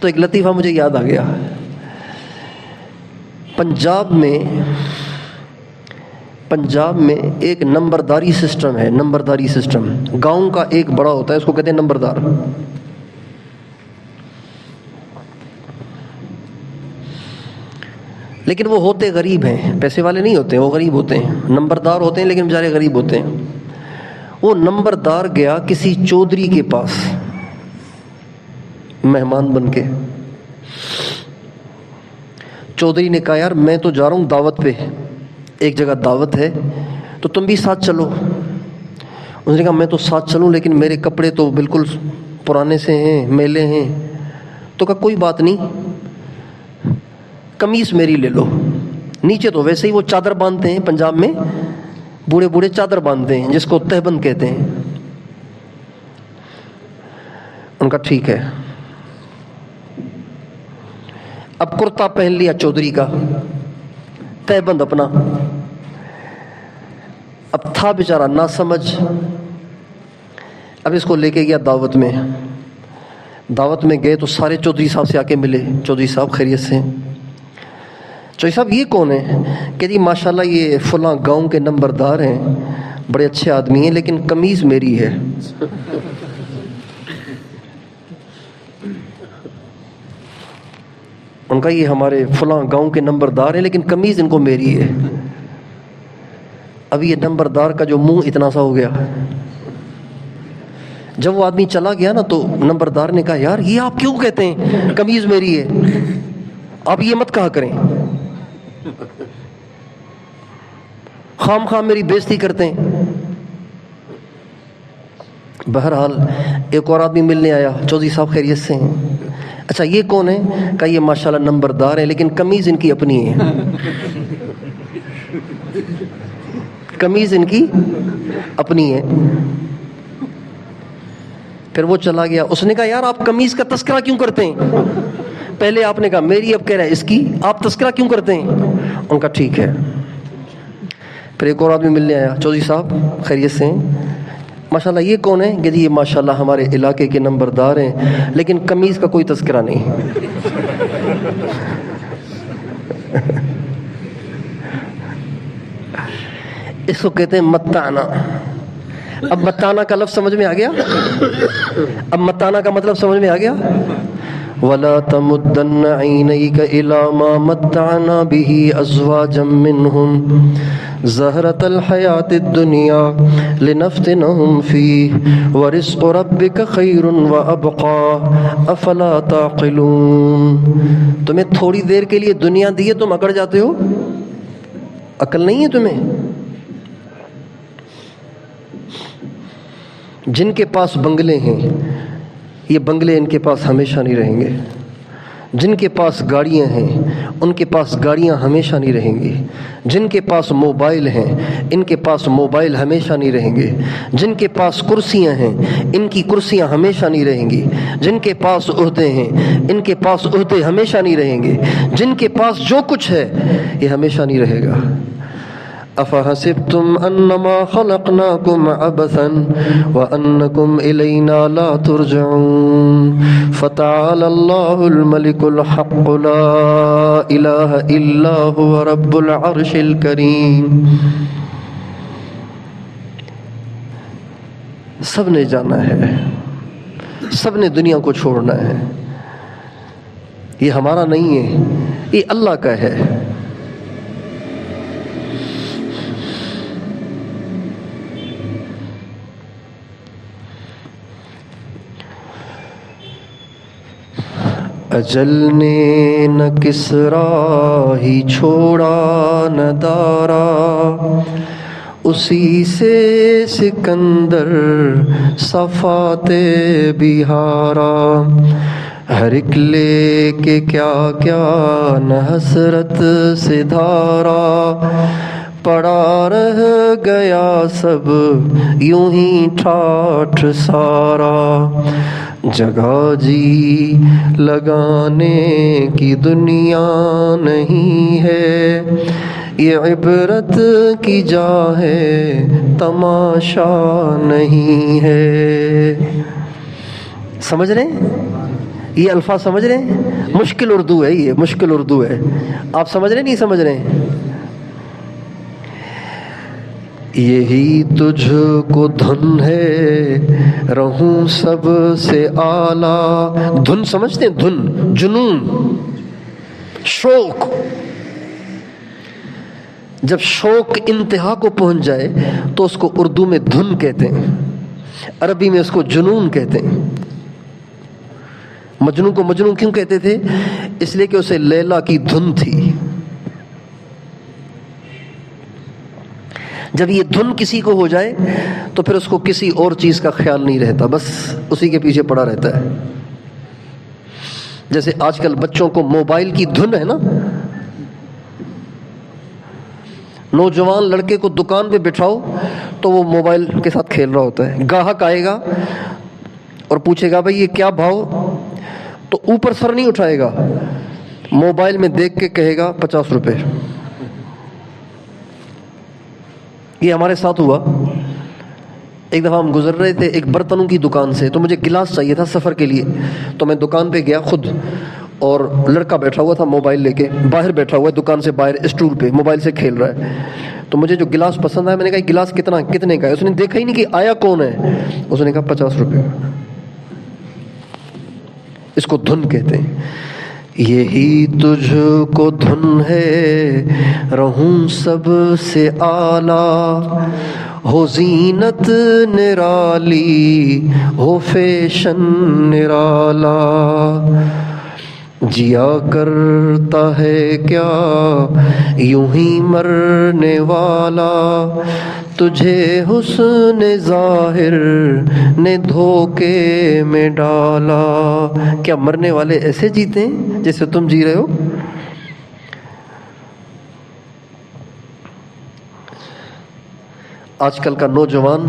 تو ایک لطیفہ مجھے یاد آ گیا. پنجاب میں ایک نمبرداری سسٹم ہے. نمبرداری سسٹم گاؤں کا ایک بڑا ہوتا ہے، اس کو کہتے ہیں نمبردار. لیکن وہ ہوتے غریب ہیں، پیسے والے نہیں ہوتے، وہ غریب ہوتے ہیں. نمبردار ہوتے ہیں لیکن بیچارے غریب ہوتے ہیں. وہ نمبردار گیا کسی چودھری کے پاس مہمان بن کے. چودھری نے کہا یار میں تو جا رہا ہوں دعوت پہ، ایک جگہ دعوت ہے، تو تم بھی ساتھ چلو. اس نے کہا میں تو ساتھ چلوں لیکن میرے کپڑے تو بالکل پرانے سے ہیں، میلے ہیں. تو کہا کوئی بات نہیں، قمیص میری لے لو. نیچے تو ویسے ہی وہ چادر باندھتے ہیں، پنجاب میں بوڑھے بوڑھے چادر باندھتے ہیں جس کو تہبند کہتے ہیں. ان کا ٹھیک ہے. اب کرتا پہن لیا چودھری کا، تہبند اپنا. اب تھا بیچارہ نہ سمجھ. اب اس کو لے کے گیا دعوت میں. دعوت میں گئے تو سارے چودھری صاحب سے آ کے ملے. چودھری صاحب خیریت سے؟ چودھری صاحب یہ کون ہے؟ کہ جی ماشاءاللہ یہ فلاں گاؤں کے نمبردار ہیں، بڑے اچھے آدمی ہیں، لیکن قمیض میری ہے. ان کا یہ ہمارے فلاں گاؤں کے نمبردار ہیں لیکن قمیض ان کو میری ہے. اب یہ نمبردار کا جو منہ اتنا سا ہو گیا. جب وہ آدمی چلا گیا نا تو نمبردار نے کہا یار یہ آپ کیوں کہتے ہیں قمیض میری ہے؟ آپ یہ مت کہا کریں، خام خام میری بےزتی کرتے ہیں. بہرحال ایک اور آدمی ملنے آیا. چودھری صاحب خیریت سے ہیں؟ اچھا یہ کون ہے؟ کہ یہ ماشاءاللہ نمبردار ہے لیکن قمیض ان کی اپنی ہے. قمیض ان کی اپنی ہے. پھر وہ چلا گیا. اس نے کہا یار آپ قمیض کا تذکرہ کیوں کرتے ہیں؟ پہلے آپ نے کہا میری، اب کہہ رہا ہے اس کی، آپ تذکرہ کیوں کرتے ہیں؟ ان کا ٹھیک ہے. پھر ایک اور آدمی ملنے آیا. چودھری صاحب خیریت سے ہیں؟ ماشاءاللہ یہ کون ہے؟ کہ جی یہ ماشاءاللہ ہمارے علاقے کے نمبردار ہیں لیکن قمیض کا کوئی تذکرہ نہیں. اس کو کہتے ہیں متعنا. اب متعنا کا لفظ سمجھ میں آ گیا؟ اب متعنا کا مطلب سمجھ میں آ گیا؟ وَلَا تَمُدَّنَّ عَيْنَيْكَ إِلَىٰ مَا مَتَّعْنَا بِهِ أَزْوَاجًا مِّنْهُمْ زَهْرَةَ الْحَيَاةِ الدُّنْيَا لِنَفْتِنَهُمْ فِيهِ وَرِزْقُ رَبِّكَ خَيْرٌ وَأَبْقَىٰ أَفَلَا تَعْقِلُونَ. تمہیں تھوڑی دیر کے لیے دنیا دی ہے، تم اکڑ جاتے ہو؟ عقل نہیں ہے تمہیں؟ جن کے پاس بنگلے ہیں یہ بنگلے ان کے پاس ہمیشہ نہیں رہیں گے. جن کے پاس گاڑیاں ہیں ان کے پاس گاڑیاں ہمیشہ نہیں رہیں گی. جن کے پاس موبائل ہیں ان کے پاس موبائل ہمیشہ نہیں رہیں گے. جن کے پاس کرسیاں ہیں ان کی کرسیاں ہمیشہ نہیں رہیں گی. جن کے پاس عہدے ہیں ان کے پاس عہدے ہمیشہ نہیں رہیں گے. جن کے پاس جو کچھ ہے یہ ہمیشہ نہیں رہے گا. افحسبتم انما خلقناکم عبثا وانکم الینا لا ترجعون فتعالى اللہ الملک الحق لا الہ الا هو رب العرش الکریم. سب نے جانا ہے، سب نے دنیا کو چھوڑنا ہے. یہ ہمارا نہیں ہے، یہ اللہ کا ہے. اجل نے نہ کسرا ہی چھوڑا نہ دارا، اسی سے سکندر صفات بہارا، ہر ایک لے کے کیا کیا نہ حسرت سے دھارا، پڑا رہ گیا سب یوں ہی ٹھاٹھ سارا، جگہ جی لگانے کی دنیا نہیں ہے، یہ عبرت کی جا ہے تماشا نہیں ہے۔ سمجھ رہے ہیں یہ الفاظ؟ سمجھ رہے ہیں؟ مشکل اردو ہے، یہ مشکل اردو ہے، آپ سمجھ رہے نہیں سمجھ رہے ہیں؟ یہی تجھ کو دھن ہے رہوں سب سے اعلیٰ، دھن سمجھتے ہیں؟ دھن جنون، شوق۔ جب شوق انتہا کو پہنچ جائے تو اس کو اردو میں دھن کہتے ہیں، عربی میں اس کو جنون کہتے ہیں۔ مجنون کو مجنون کیوں کہتے تھے؟ اس لیے کہ اسے لیلا کی دھن تھی۔ جب یہ دھن کسی کو ہو جائے تو پھر اس کو کسی اور چیز کا خیال نہیں رہتا، بس اسی کے پیچھے پڑا رہتا ہے۔ جیسے آج کل بچوں کو موبائل کی دھن ہے نا، نوجوان لڑکے کو دکان پہ بٹھاؤ تو وہ موبائل کے ساتھ کھیل رہا ہوتا ہے، گاہک آئے گا اور پوچھے گا بھائی یہ کیا بھاؤ، تو اوپر سر نہیں اٹھائے گا، موبائل میں دیکھ کے کہے گا 50 روپے۔ یہ ہمارے ساتھ ہوا، ایک دفعہ ہم گزر رہے تھے ایک برتنوں کی دکان سے، تو مجھے گلاس چاہیے تھا سفر کے لیے، تو میں دکان پہ گیا خود، اور لڑکا بیٹھا ہوا تھا موبائل لے کے، باہر بیٹھا ہوا ہے دکان سے باہر اسٹول پہ موبائل سے کھیل رہا ہے۔ تو مجھے جو گلاس پسند آیا، میں نے کہا گلاس کتنے کا ہے؟ اس نے دیکھا ہی نہیں کہ آیا کون ہے، اس نے کہا 50 روپے۔ اس کو دھن کہتے ہیں۔ یہی تجھ کو دھن ہے رہوں سب سے اعلیٰ، ہو زینت نرالی ہو فیشن نرالا، جیا کرتا ہے کیا یوں ہی مرنے والا، تجھے حسن ظاہر نے دھوکے میں ڈالا۔ کیا مرنے والے ایسے جیتے ہیں جیسے تم جی رہے ہو؟ آج کل کا نوجوان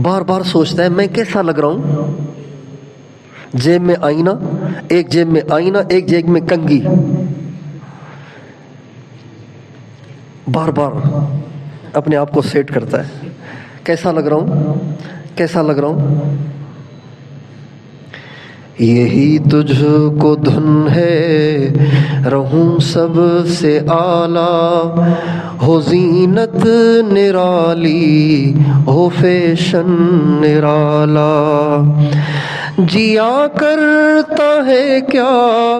بار بار سوچتا ہے میں کیسا لگ رہا ہوں، جیب میں آئینہ، ایک جیب میں آئینہ ایک جیب میں کنگھی، بار بار اپنے آپ کو سیٹ کرتا ہے، کیسا لگ رہا ہوں، کیسا لگ رہا ہوں۔ یہی تجھ کو دھن ہے رہوں سب سے اعلیٰ، ہو زینت نرالی ہو فیشن نرالا، جیا کرتا ہے کیا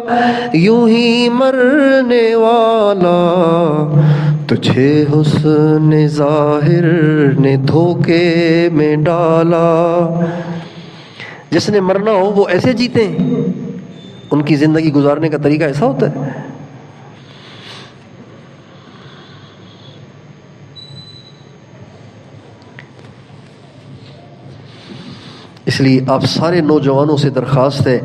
یوں ہی مرنے والا، تجھے حسن ظاہر نے دھوکے میں ڈالا۔ جس نے مرنا ہو وہ ایسے جیتے ہیں، ان کی زندگی گزارنے کا طریقہ ایسا ہوتا ہے۔ اس لیے آپ سارے نوجوانوں سے درخواست ہے،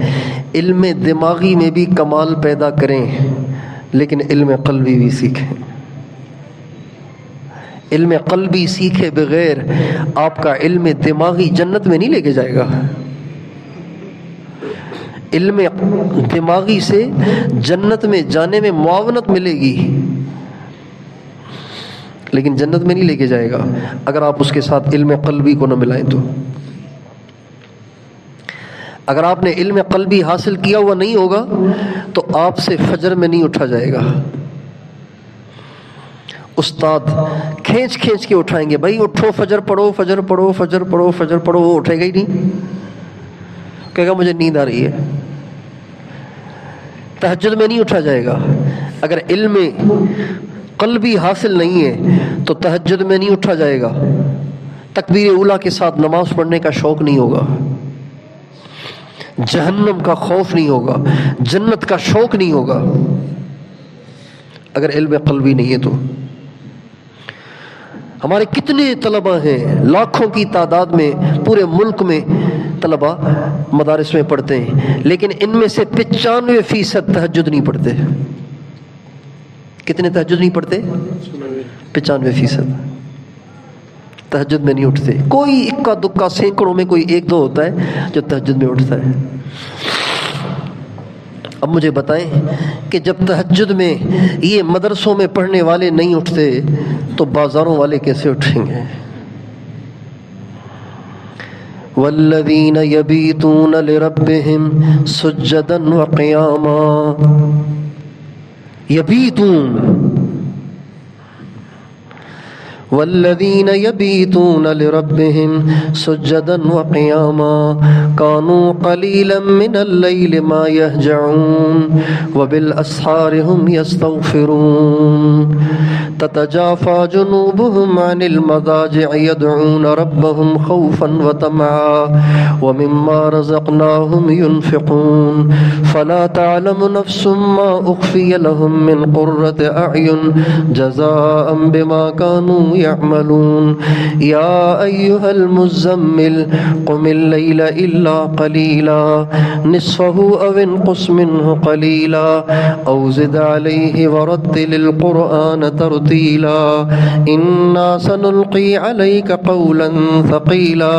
علم دماغی میں بھی کمال پیدا کریں لیکن علم قلبی بھی سیکھیں۔ علم قلبی سیکھے بغیر آپ کا علم دماغی جنت میں نہیں لے کے جائے گا۔ علم دماغی سے جنت میں جانے میں معاونت ملے گی لیکن جنت میں نہیں لے کے جائے گا اگر آپ اس کے ساتھ علم قلبی کو نہ ملائیں تو۔ اگر آپ نے علم قلبی حاصل کیا ہوا نہیں ہوگا تو آپ سے فجر میں نہیں اٹھا جائے گا۔ استاد کھینچ کھینچ کے اٹھائیں گے، بھائی اٹھو فجر پڑھو فجر پڑھو فجر پڑھو فجر پڑھو، وہ اٹھے گا ہی نہیں، کہے گا مجھے نیند آ رہی ہے۔ تہجد میں نہیں اٹھا جائے گا۔ اگر علم قلبی حاصل نہیں ہے تو تہجد میں نہیں اٹھا جائے گا، تکبیر اولیٰ کے ساتھ نماز پڑھنے کا شوق نہیں ہوگا۔ جہنم کا خوف نہیں ہوگا، جنت کا شوق نہیں ہوگا اگر علم قلبی نہیں ہے تو۔ ہمارے کتنے طلباء ہیں، لاکھوں کی تعداد میں پورے ملک میں طلباء مدارس میں پڑھتے ہیں، لیکن ان میں سے 95% تہجد نہیں پڑھتے۔ کتنے تہجد نہیں پڑھتے؟ 95% تہجد میں نہیں اٹھتے۔ کوئی اکا دکا سینکڑوں میں کوئی ایک دو ہوتا ہے جو تہجد میں اٹھتا ہے۔ اب مجھے بتائیں کہ جب تہجد میں یہ مدرسوں میں پڑھنے والے نہیں اٹھتے تو بازاروں والے کیسے اٹھیں گے؟ والذین یبیتون لربہم سجدا وقیاما، یبیتون، والذین یبیتون لربہم سجدا وقیاما کانوا قلیلا من اللیل ما یہجعون وبالاسحار هم یستغفرون تتجافى جنوبهم عن المضاجع يدعون ربهم خوفا وطمعا ومما رزقناهم ينفقون فلا تعلم نفس ما أخفي لهم من قرة أعين جزاء بما كانوا يعملون يا أيها المزمل قم الليل إلا قليلا نصفه أو انقص منه قليلا أو زد عليه ورتل القرآن ترتيلا إنا سنلقي عليك قولا ثقيلا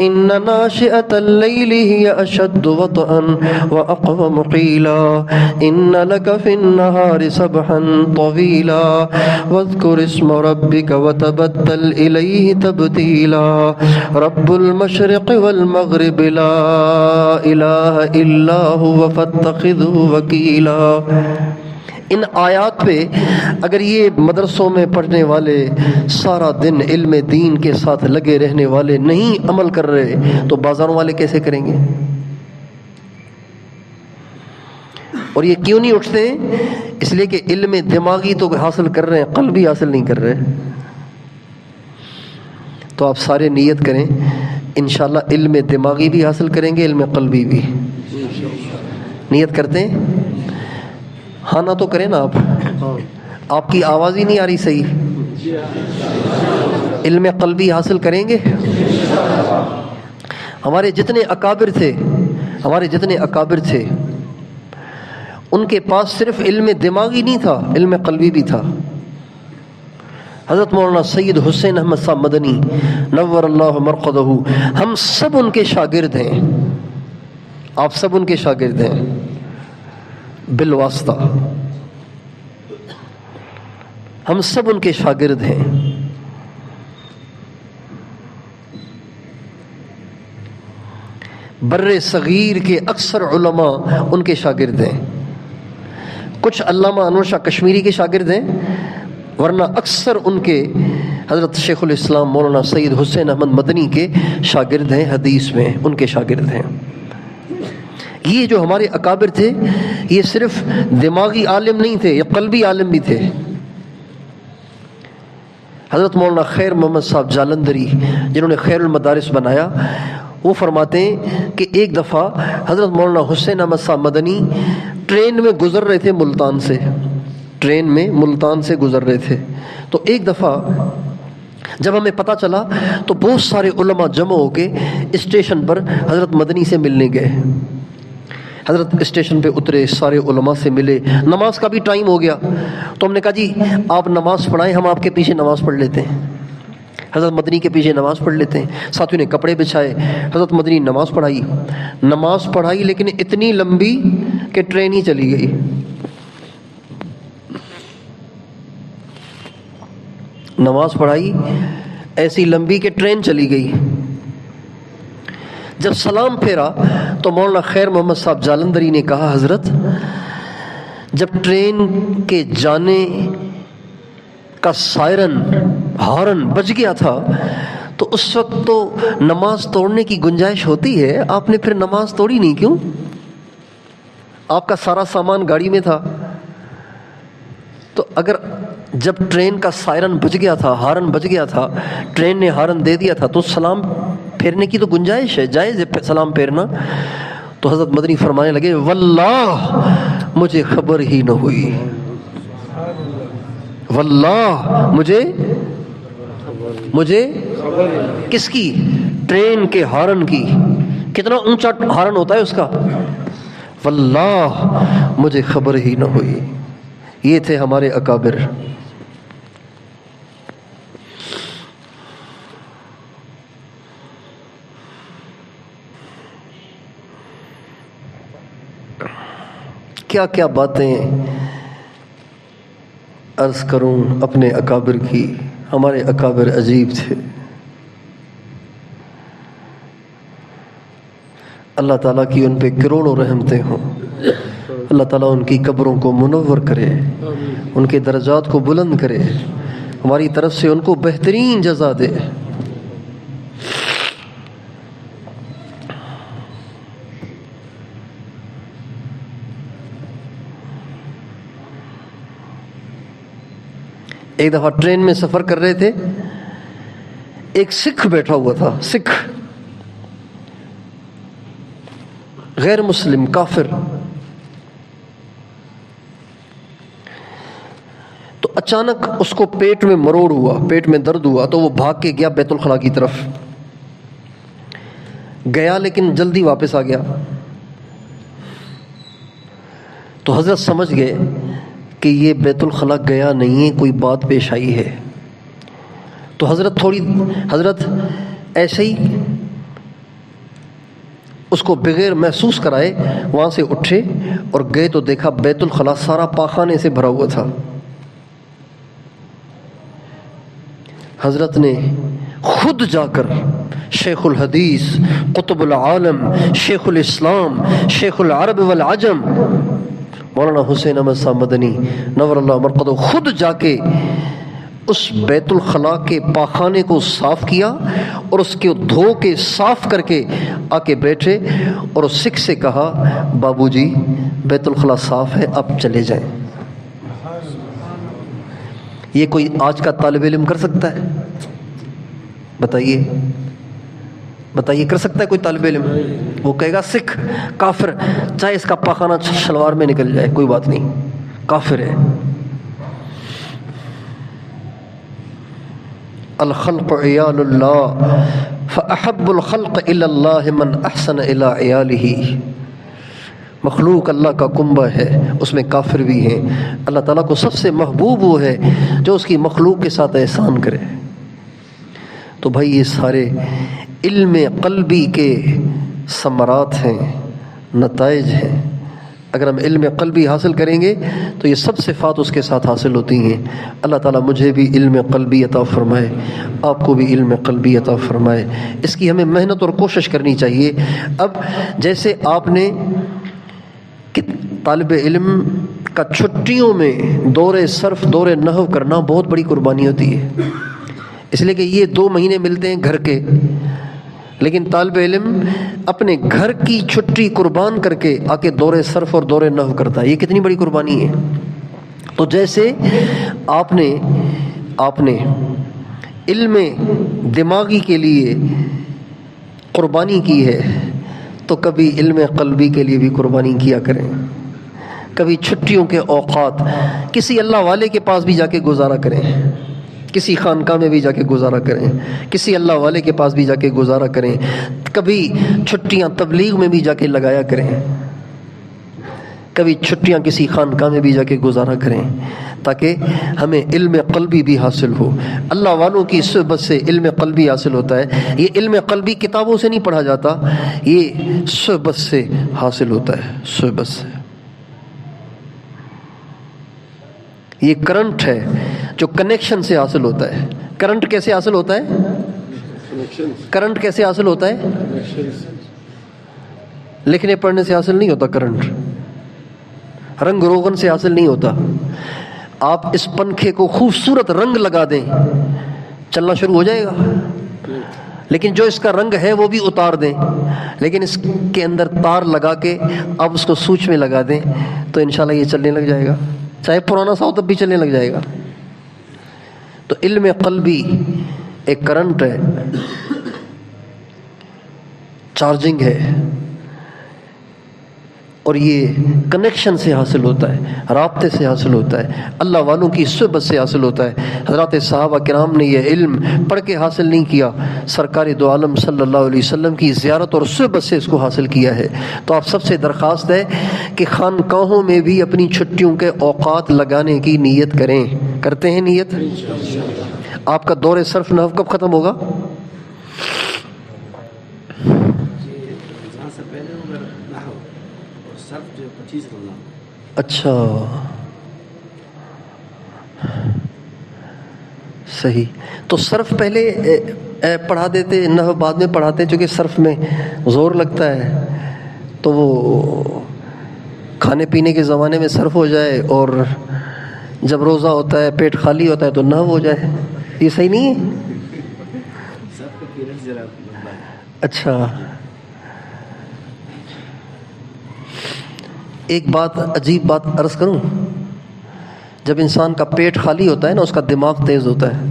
إن ناشئة الليل هي أشد وطئا وأقوم قيلا إن لك في النهار سبحا طويلا واذكر اسم ربك وتبتل إليه تبتيلا رب المشرق والمغرب لا إله إلا هو فاتخذه وكيلا۔ ان آیات پہ اگر یہ مدرسوں میں پڑھنے والے سارا دن علم دین کے ساتھ لگے رہنے والے نہیں عمل کر رہے تو بازاروں والے کیسے کریں گے؟ اور یہ کیوں نہیں اٹھتے؟ اس لیے کہ علم دماغی تو حاصل کر رہے ہیں، قلبی حاصل نہیں کر رہے۔ تو آپ سارے نیت کریں انشاءاللہ علم دماغی بھی حاصل کریں گے، علم قلبی بھی۔ نیت کرتے ہیں؟ ہاں نہ تو کریں نا آپ۔ آپ کی آواز ہی نہیں آ رہی صحیح۔ علم قلبی حاصل کریں گے؟ ہمارے جتنے اکابر تھے ان کے پاس صرف علم دماغی نہیں تھا، علم قلبی بھی تھا۔ حضرت مولانا سید حسین احمد صاحب مدنی نور اللہ مرقدہ، ہم سب ان کے شاگرد ہیں، آپ سب ان کے شاگرد ہیں بالواسطہ، ہم سب ان کے شاگرد ہیں۔ بر صغیر کے اکثر علماء ان کے شاگرد ہیں، کچھ علامہ انور شاہ کشمیری کے شاگرد ہیں، ورنہ اکثر ان کے حضرت شیخ الاسلام مولانا سید حسین احمد مدنی کے شاگرد ہیں، حدیث میں ان کے شاگرد ہیں۔ یہ جو ہمارے اکابر تھے یہ صرف دماغی عالم نہیں تھے، یہ قلبی عالم بھی تھے۔ حضرت مولانا خیر محمد صاحب جالندری جنہوں نے خیر المدارس بنایا، وہ فرماتے ہیں کہ ایک دفعہ حضرت مولانا حسین احمد صاحب مدنی ٹرین میں گزر رہے تھے، ملتان سے گزر رہے تھے، تو ایک دفعہ جب ہمیں پتہ چلا تو بہت سارے علماء جمع ہو کے اسٹیشن پر حضرت مدنی سے ملنے گئے۔ حضرت اسٹیشن پہ اترے، سارے علماء سے ملے، نماز کا بھی ٹائم ہو گیا تو ہم نے کہا جی آپ نماز پڑھائیں، ہم آپ کے پیچھے نماز پڑھ لیتے ہیں۔ حضرت مدنی کے پیچھے نماز پڑھ لیتے ہیں۔ ساتھیوں نے کپڑے بچھائے، حضرت مدنی نماز پڑھائی لیکن اتنی لمبی کہ ٹرین ہی چلی گئی۔ نماز پڑھائی ایسی لمبی کہ ٹرین چلی گئی۔ جب سلام پھیرا تو مولانا خیر محمد صاحب جالندری نے کہا حضرت جب ٹرین کے جانے کا ہارن بج گیا تھا تو اس وقت تو نماز توڑنے کی گنجائش ہوتی ہے، آپ نے پھر نماز توڑی نہیں کیوں؟ آپ کا سارا سامان گاڑی میں تھا، تو اگر جب ٹرین کا ہارن بج گیا تھا، ٹرین نے ہارن دے دیا تھا تو سلام پھیرنے کی تو گنجائش ہے، جائز ہے سلام پھیرنا۔ تو حضرت مدنی فرمانے لگے واللہ مجھے خبر ہی نہ ہوئی، واللہ مجھے کس کی؟ ٹرین کے ہارن کی. کتنا اونچا ہارن ہوتا ہے اس کا. واللہ مجھے خبر ہی نہ ہوئی. یہ تھے ہمارے اکابر. کیا کیا باتیں عرض کروں اپنے اکابر کی. ہمارے اکابر عجیب تھے. اللہ تعالیٰ کی ان پہ کروڑوں رحمتیں ہوں. اللہ تعالیٰ ان کی قبروں کو منور کرے، ان کے درجات کو بلند کرے، ہماری طرف سے ان کو بہترین جزا دے. ایک دفعہ ٹرین میں سفر کر رہے تھے. ایک سکھ بیٹھا ہوا تھا، سکھ، غیر مسلم، کافر. تو اچانک اس کو پیٹ میں مروڑ ہوا، پیٹ میں درد ہوا، تو وہ بھاگ کے گیا بیت الخلا کی طرف. گیا لیکن جلدی واپس آ گیا. تو حضرت سمجھ گئے کہ یہ بیت الخلا گیا نہیں ہے، کوئی بات پیش آئی ہے. تو حضرت ایسے ہی اس کو بغیر محسوس کرائے وہاں سے اٹھے اور گئے تو دیکھا بیت الخلا سارا پاخانے سے بھرا ہوا تھا. حضرت نے خود جا کر شیخ الحدیث، قطب العالم، شیخ الاسلام، شیخ العرب والعجم مولانا حسین احمد صاحب مدنی نور اللہ مرقدہ خود جا کے اس بیت الخلا کے پاخانے کو صاف کیا اور اس کو دھو کے صاف کر کے آ کے بیٹھے اور اس سکھ سے کہا بابو جی بیت الخلا صاف ہے، اب چلے جائیں. یہ کوئی آج کا طالب علم کر سکتا ہے؟ بتائیے کر سکتا ہے کوئی طالب علم؟ وہ کہے گا سکھ کافر، چاہے اس کا پاخانہ شلوار میں نکل جائے کوئی بات نہیں، کافر ہے. الخلق عیال اللہ فاحب الخلق الی اللہ من احسن الی عیالہ. مخلوق اللہ کا کنبہ ہے، اس میں کافر بھی ہیں. اللہ تعالیٰ کو سب سے محبوب وہ ہے جو اس کی مخلوق کے ساتھ احسان کرے. تو بھائی یہ سارے علم قلبی کے ثمرات ہیں، نتائج ہیں. اگر ہم علم قلبی حاصل کریں گے تو یہ سب صفات اس کے ساتھ حاصل ہوتی ہیں. اللہ تعالیٰ مجھے بھی علم قلبی عطا فرمائے، آپ کو بھی علم قلبی عطا فرمائے. اس کی ہمیں محنت اور کوشش کرنی چاہیے. اب جیسے آپ نے طالب علم کا چھٹیوں میں دور صرف دور نحو کرنا بہت بڑی قربانی ہوتی ہے، اس لیے کہ یہ 2 مہینے ملتے ہیں گھر کے، لیکن طالب علم اپنے گھر کی چھٹی قربان کر کے آ کے دور صرف اور دور نحو کرتا ہے. یہ کتنی بڑی قربانی ہے. تو جیسے آپ نے علم دماغی کے لیے قربانی کی ہے تو کبھی علم قلبی کے لیے بھی قربانی کیا کریں. کبھی چھٹیوں کے اوقات کسی اللہ والے کے پاس بھی جا کے گزارا کریں، کسی خانقاہ میں بھی جا کے گزارا کریں، کسی اللہ والے کے پاس بھی جا کے گزارا کریں. کبھی چھٹیاں تبلیغ میں بھی جا کے لگایا کریں، کبھی چھٹیاں کسی خانقاہ میں بھی جا کے گزارا کریں، تاکہ ہمیں علم قلبی بھی حاصل ہو. اللہ والوں کی صحبت سے علم قلبی حاصل ہوتا ہے. یہ علم قلبی کتابوں سے نہیں پڑھا جاتا، یہ صحبت سے حاصل ہوتا ہے. صحبت سے یہ کرنٹ ہے جو کنیکشن سے حاصل ہوتا ہے. کرنٹ کیسے حاصل ہوتا ہے؟ کرنٹ کیسے حاصل ہوتا ہے؟ لکھنے پڑھنے سے حاصل نہیں ہوتا. کرنٹ رنگ روغن سے حاصل نہیں ہوتا. آپ اس پنکھے کو خوبصورت رنگ لگا دیں، چلنا شروع ہو جائے گا. لیکن جو اس کا رنگ ہے وہ بھی اتار دیں، لیکن اس کے اندر تار لگا کے آپ اس کو سوچ میں لگا دیں تو انشاءاللہ یہ چلنے لگ جائے گا. چاہے پرانا سا ہو تب بھی چلنے لگ جائے گا. تو علم قلبی ایک کرنٹ ہے، چارجنگ ہے. اور یہ کنیکشن سے حاصل ہوتا ہے، رابطے سے حاصل ہوتا ہے، اللہ والوں کی صحبت سے حاصل ہوتا ہے۔ حضرات صحابہ کرام نے یہ علم پڑھ کے حاصل نہیں کیا، سرکار دو عالم صلی اللہ علیہ وسلم کی زیارت اور صحبت سے اس کو حاصل کیا ہے۔ تو آپ سب سے درخواست ہے کہ خانقاہوں میں بھی اپنی چھٹیوں کے اوقات لگانے کی نیت کریں۔ کرتے ہیں نیت؟ آپ کا دور صرف نحو کب ختم ہوگا؟ اچھا صحیح، تو صرف پہلے پڑھا دیتے، نحو بعد میں پڑھاتے، چونکہ صرف میں زور لگتا ہے، تو وہ کھانے پینے کے زمانے میں صرف ہو جائے اور جب روزہ ہوتا ہے پیٹ خالی ہوتا ہے تو نحو ہو جائے، یہ صحیح نہیں ہے؟ اچھا، ایک بات عجیب بات عرض کروں، جب انسان کا پیٹ خالی ہوتا ہے نا، اس کا دماغ تیز ہوتا ہے۔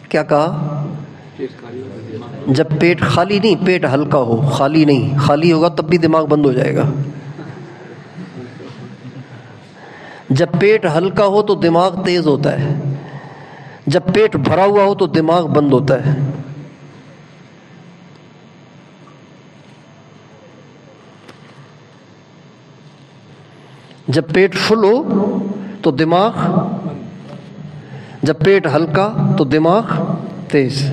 کیا کہا؟ جب پیٹ خالی نہیں، پیٹ ہلکا ہو، خالی نہیں، خالی ہوگا تب بھی دماغ بند ہو جائے گا۔ جب پیٹ ہلکا ہو تو دماغ تیز ہوتا ہے، جب پیٹ بھرا ہوا ہو تو دماغ بند ہوتا ہے۔ جب پیٹ فل ہو تو دماغ، جب پیٹ ہلکا تو دماغ تیز۔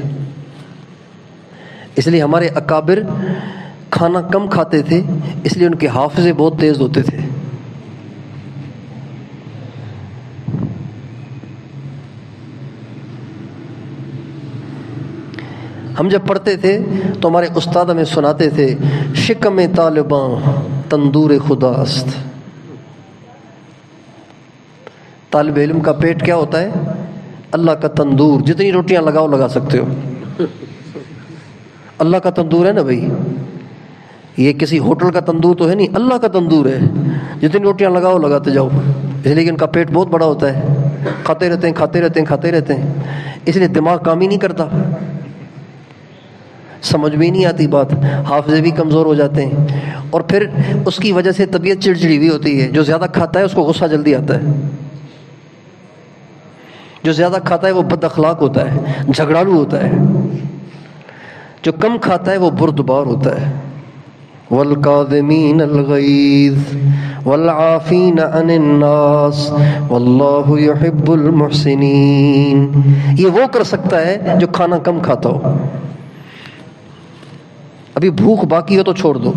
اس لیے ہمارے اکابر کھانا کم کھاتے تھے، اس لیے ان کے حافظے بہت تیز ہوتے تھے۔ ہم جب پڑھتے تھے تو ہمارے استاد ہمیں سناتے تھے، شکم طالباں تندور خدا است۔ طالب علم کا پیٹ کیا ہوتا ہے؟ اللہ کا تندور، جتنی روٹیاں لگاؤ لگا سکتے ہو، اللہ کا تندور ہے نا بھائی، یہ کسی ہوٹل کا تندور تو ہے نہیں، اللہ کا تندور ہے، جتنی روٹیاں لگاؤ لگاتے جاؤ۔ اس لیے کہ ان کا پیٹ بہت بڑا ہوتا ہے، کھاتے رہتے ہیں کھاتے رہتے ہیں کھاتے رہتے ہیں، اس لیے دماغ کام ہی نہیں کرتا، سمجھ میں نہیں آتی بات، حافظے بھی کمزور ہو جاتے ہیں، اور پھر اس کی وجہ سے طبیعت چڑچڑی بھی ہوتی ہے۔ جو زیادہ کھاتا ہے اس کو غصہ جلدی آتا ہے، جو زیادہ کھاتا ہے وہ بد اخلاق ہوتا ہے، جھگڑالو ہوتا ہے، جو کم کھاتا ہے وہ بردبار ہوتا ہے۔ والکاظمین الغیظ والعافین عن الناس واللہ یحب المحسنین۔ یہ وہ کر سکتا ہے جو کھانا کم کھاتا ہو۔ ابھی بھوک باقی ہو تو چھوڑ دو۔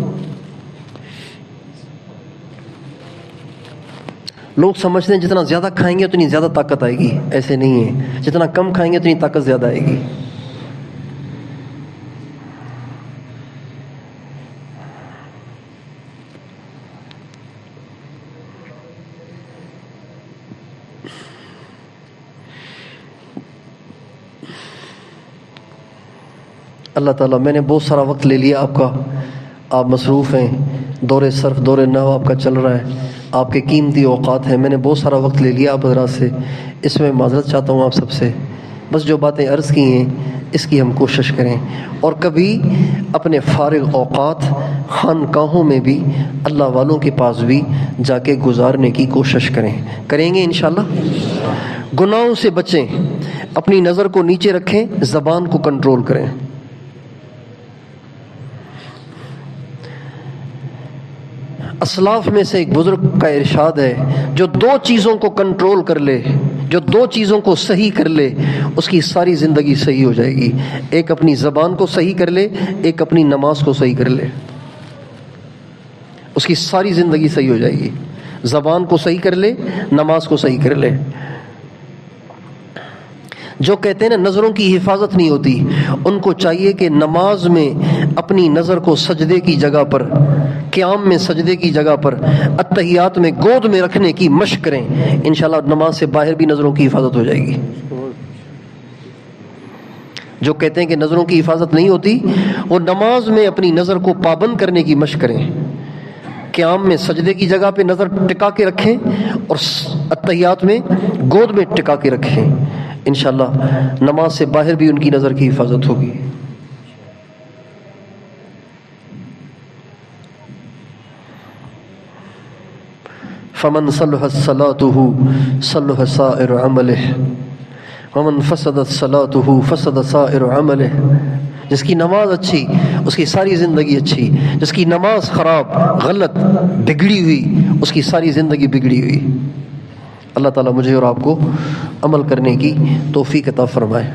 لوگ سمجھتے ہیں جتنا زیادہ کھائیں گے اتنی زیادہ طاقت آئے گی، ایسے نہیں ہے، جتنا کم کھائیں گے اتنی طاقت زیادہ آئے گی۔ اللہ تعالیٰ، میں نے بہت سارا وقت لے لیا آپ کا، آپ مصروف ہیں، دور صرف دور نحو آپ کا چل رہا ہے، آپ کے قیمتی اوقات ہیں، میں نے بہت سارا وقت لے لیا آپ حضرات سے، اس میں معذرت چاہتا ہوں آپ سب سے۔ بس جو باتیں عرض کی ہیں اس کی ہم کوشش کریں، اور کبھی اپنے فارغ اوقات خانقاہوں میں بھی اللہ والوں کے پاس بھی جا کے گزارنے کی کوشش کریں گے انشاءاللہ۔ گناہوں سے بچیں، اپنی نظر کو نیچے رکھیں، زبان کو کنٹرول کریں۔ اسلاف میں سے ایک بزرگ کا ارشاد ہے، جو دو چیزوں کو کنٹرول کر لے، جو دو چیزوں کو صحیح کر لے، اس کی ساری زندگی صحیح ہو جائے گی۔ ایک اپنی زبان کو صحیح کر لے، ایک اپنی نماز کو صحیح کر لے، اس کی ساری زندگی صحیح ہو جائے گی۔ زبان کو صحیح کر لے، نماز کو صحیح کر لے۔ جو کہتے ہیں نا نظروں کی حفاظت نہیں ہوتی، ان کو چاہیے کہ نماز میں اپنی نظر کو سجدے کی جگہ پر، قیام میں سجدے کی جگہ پر، اتحیات میں گود میں رکھنے کی مشق کریں، انشاءاللہ نماز سے باہر بھی نظروں کی حفاظت ہو جائے گی۔ جو کہتے ہیں کہ نظروں کی حفاظت نہیں ہوتی، وہ نماز میں اپنی نظر کو پابند کرنے کی مشق کریں، قیام میں سجدے کی جگہ پہ نظر ٹکا کے رکھیں، اور اتحیات میں گود میں ٹکا کے رکھیں، انشاءاللہ نماز سے باہر بھی ان کی نظر کی حفاظت ہوگی۔ فمن صلحت صلاته صلح سائر عمله ومن فسدت صلاته فسد سائر عمله. جس کی نماز اچھی اس کی ساری زندگی اچھی، جس کی نماز خراب غلط بگڑی ہوئی اس کی ساری زندگی بگڑی ہوئی. اللہ تعالیٰ مجھے اور آپ کو عمل کرنے کی توفیق عطا فرمائے.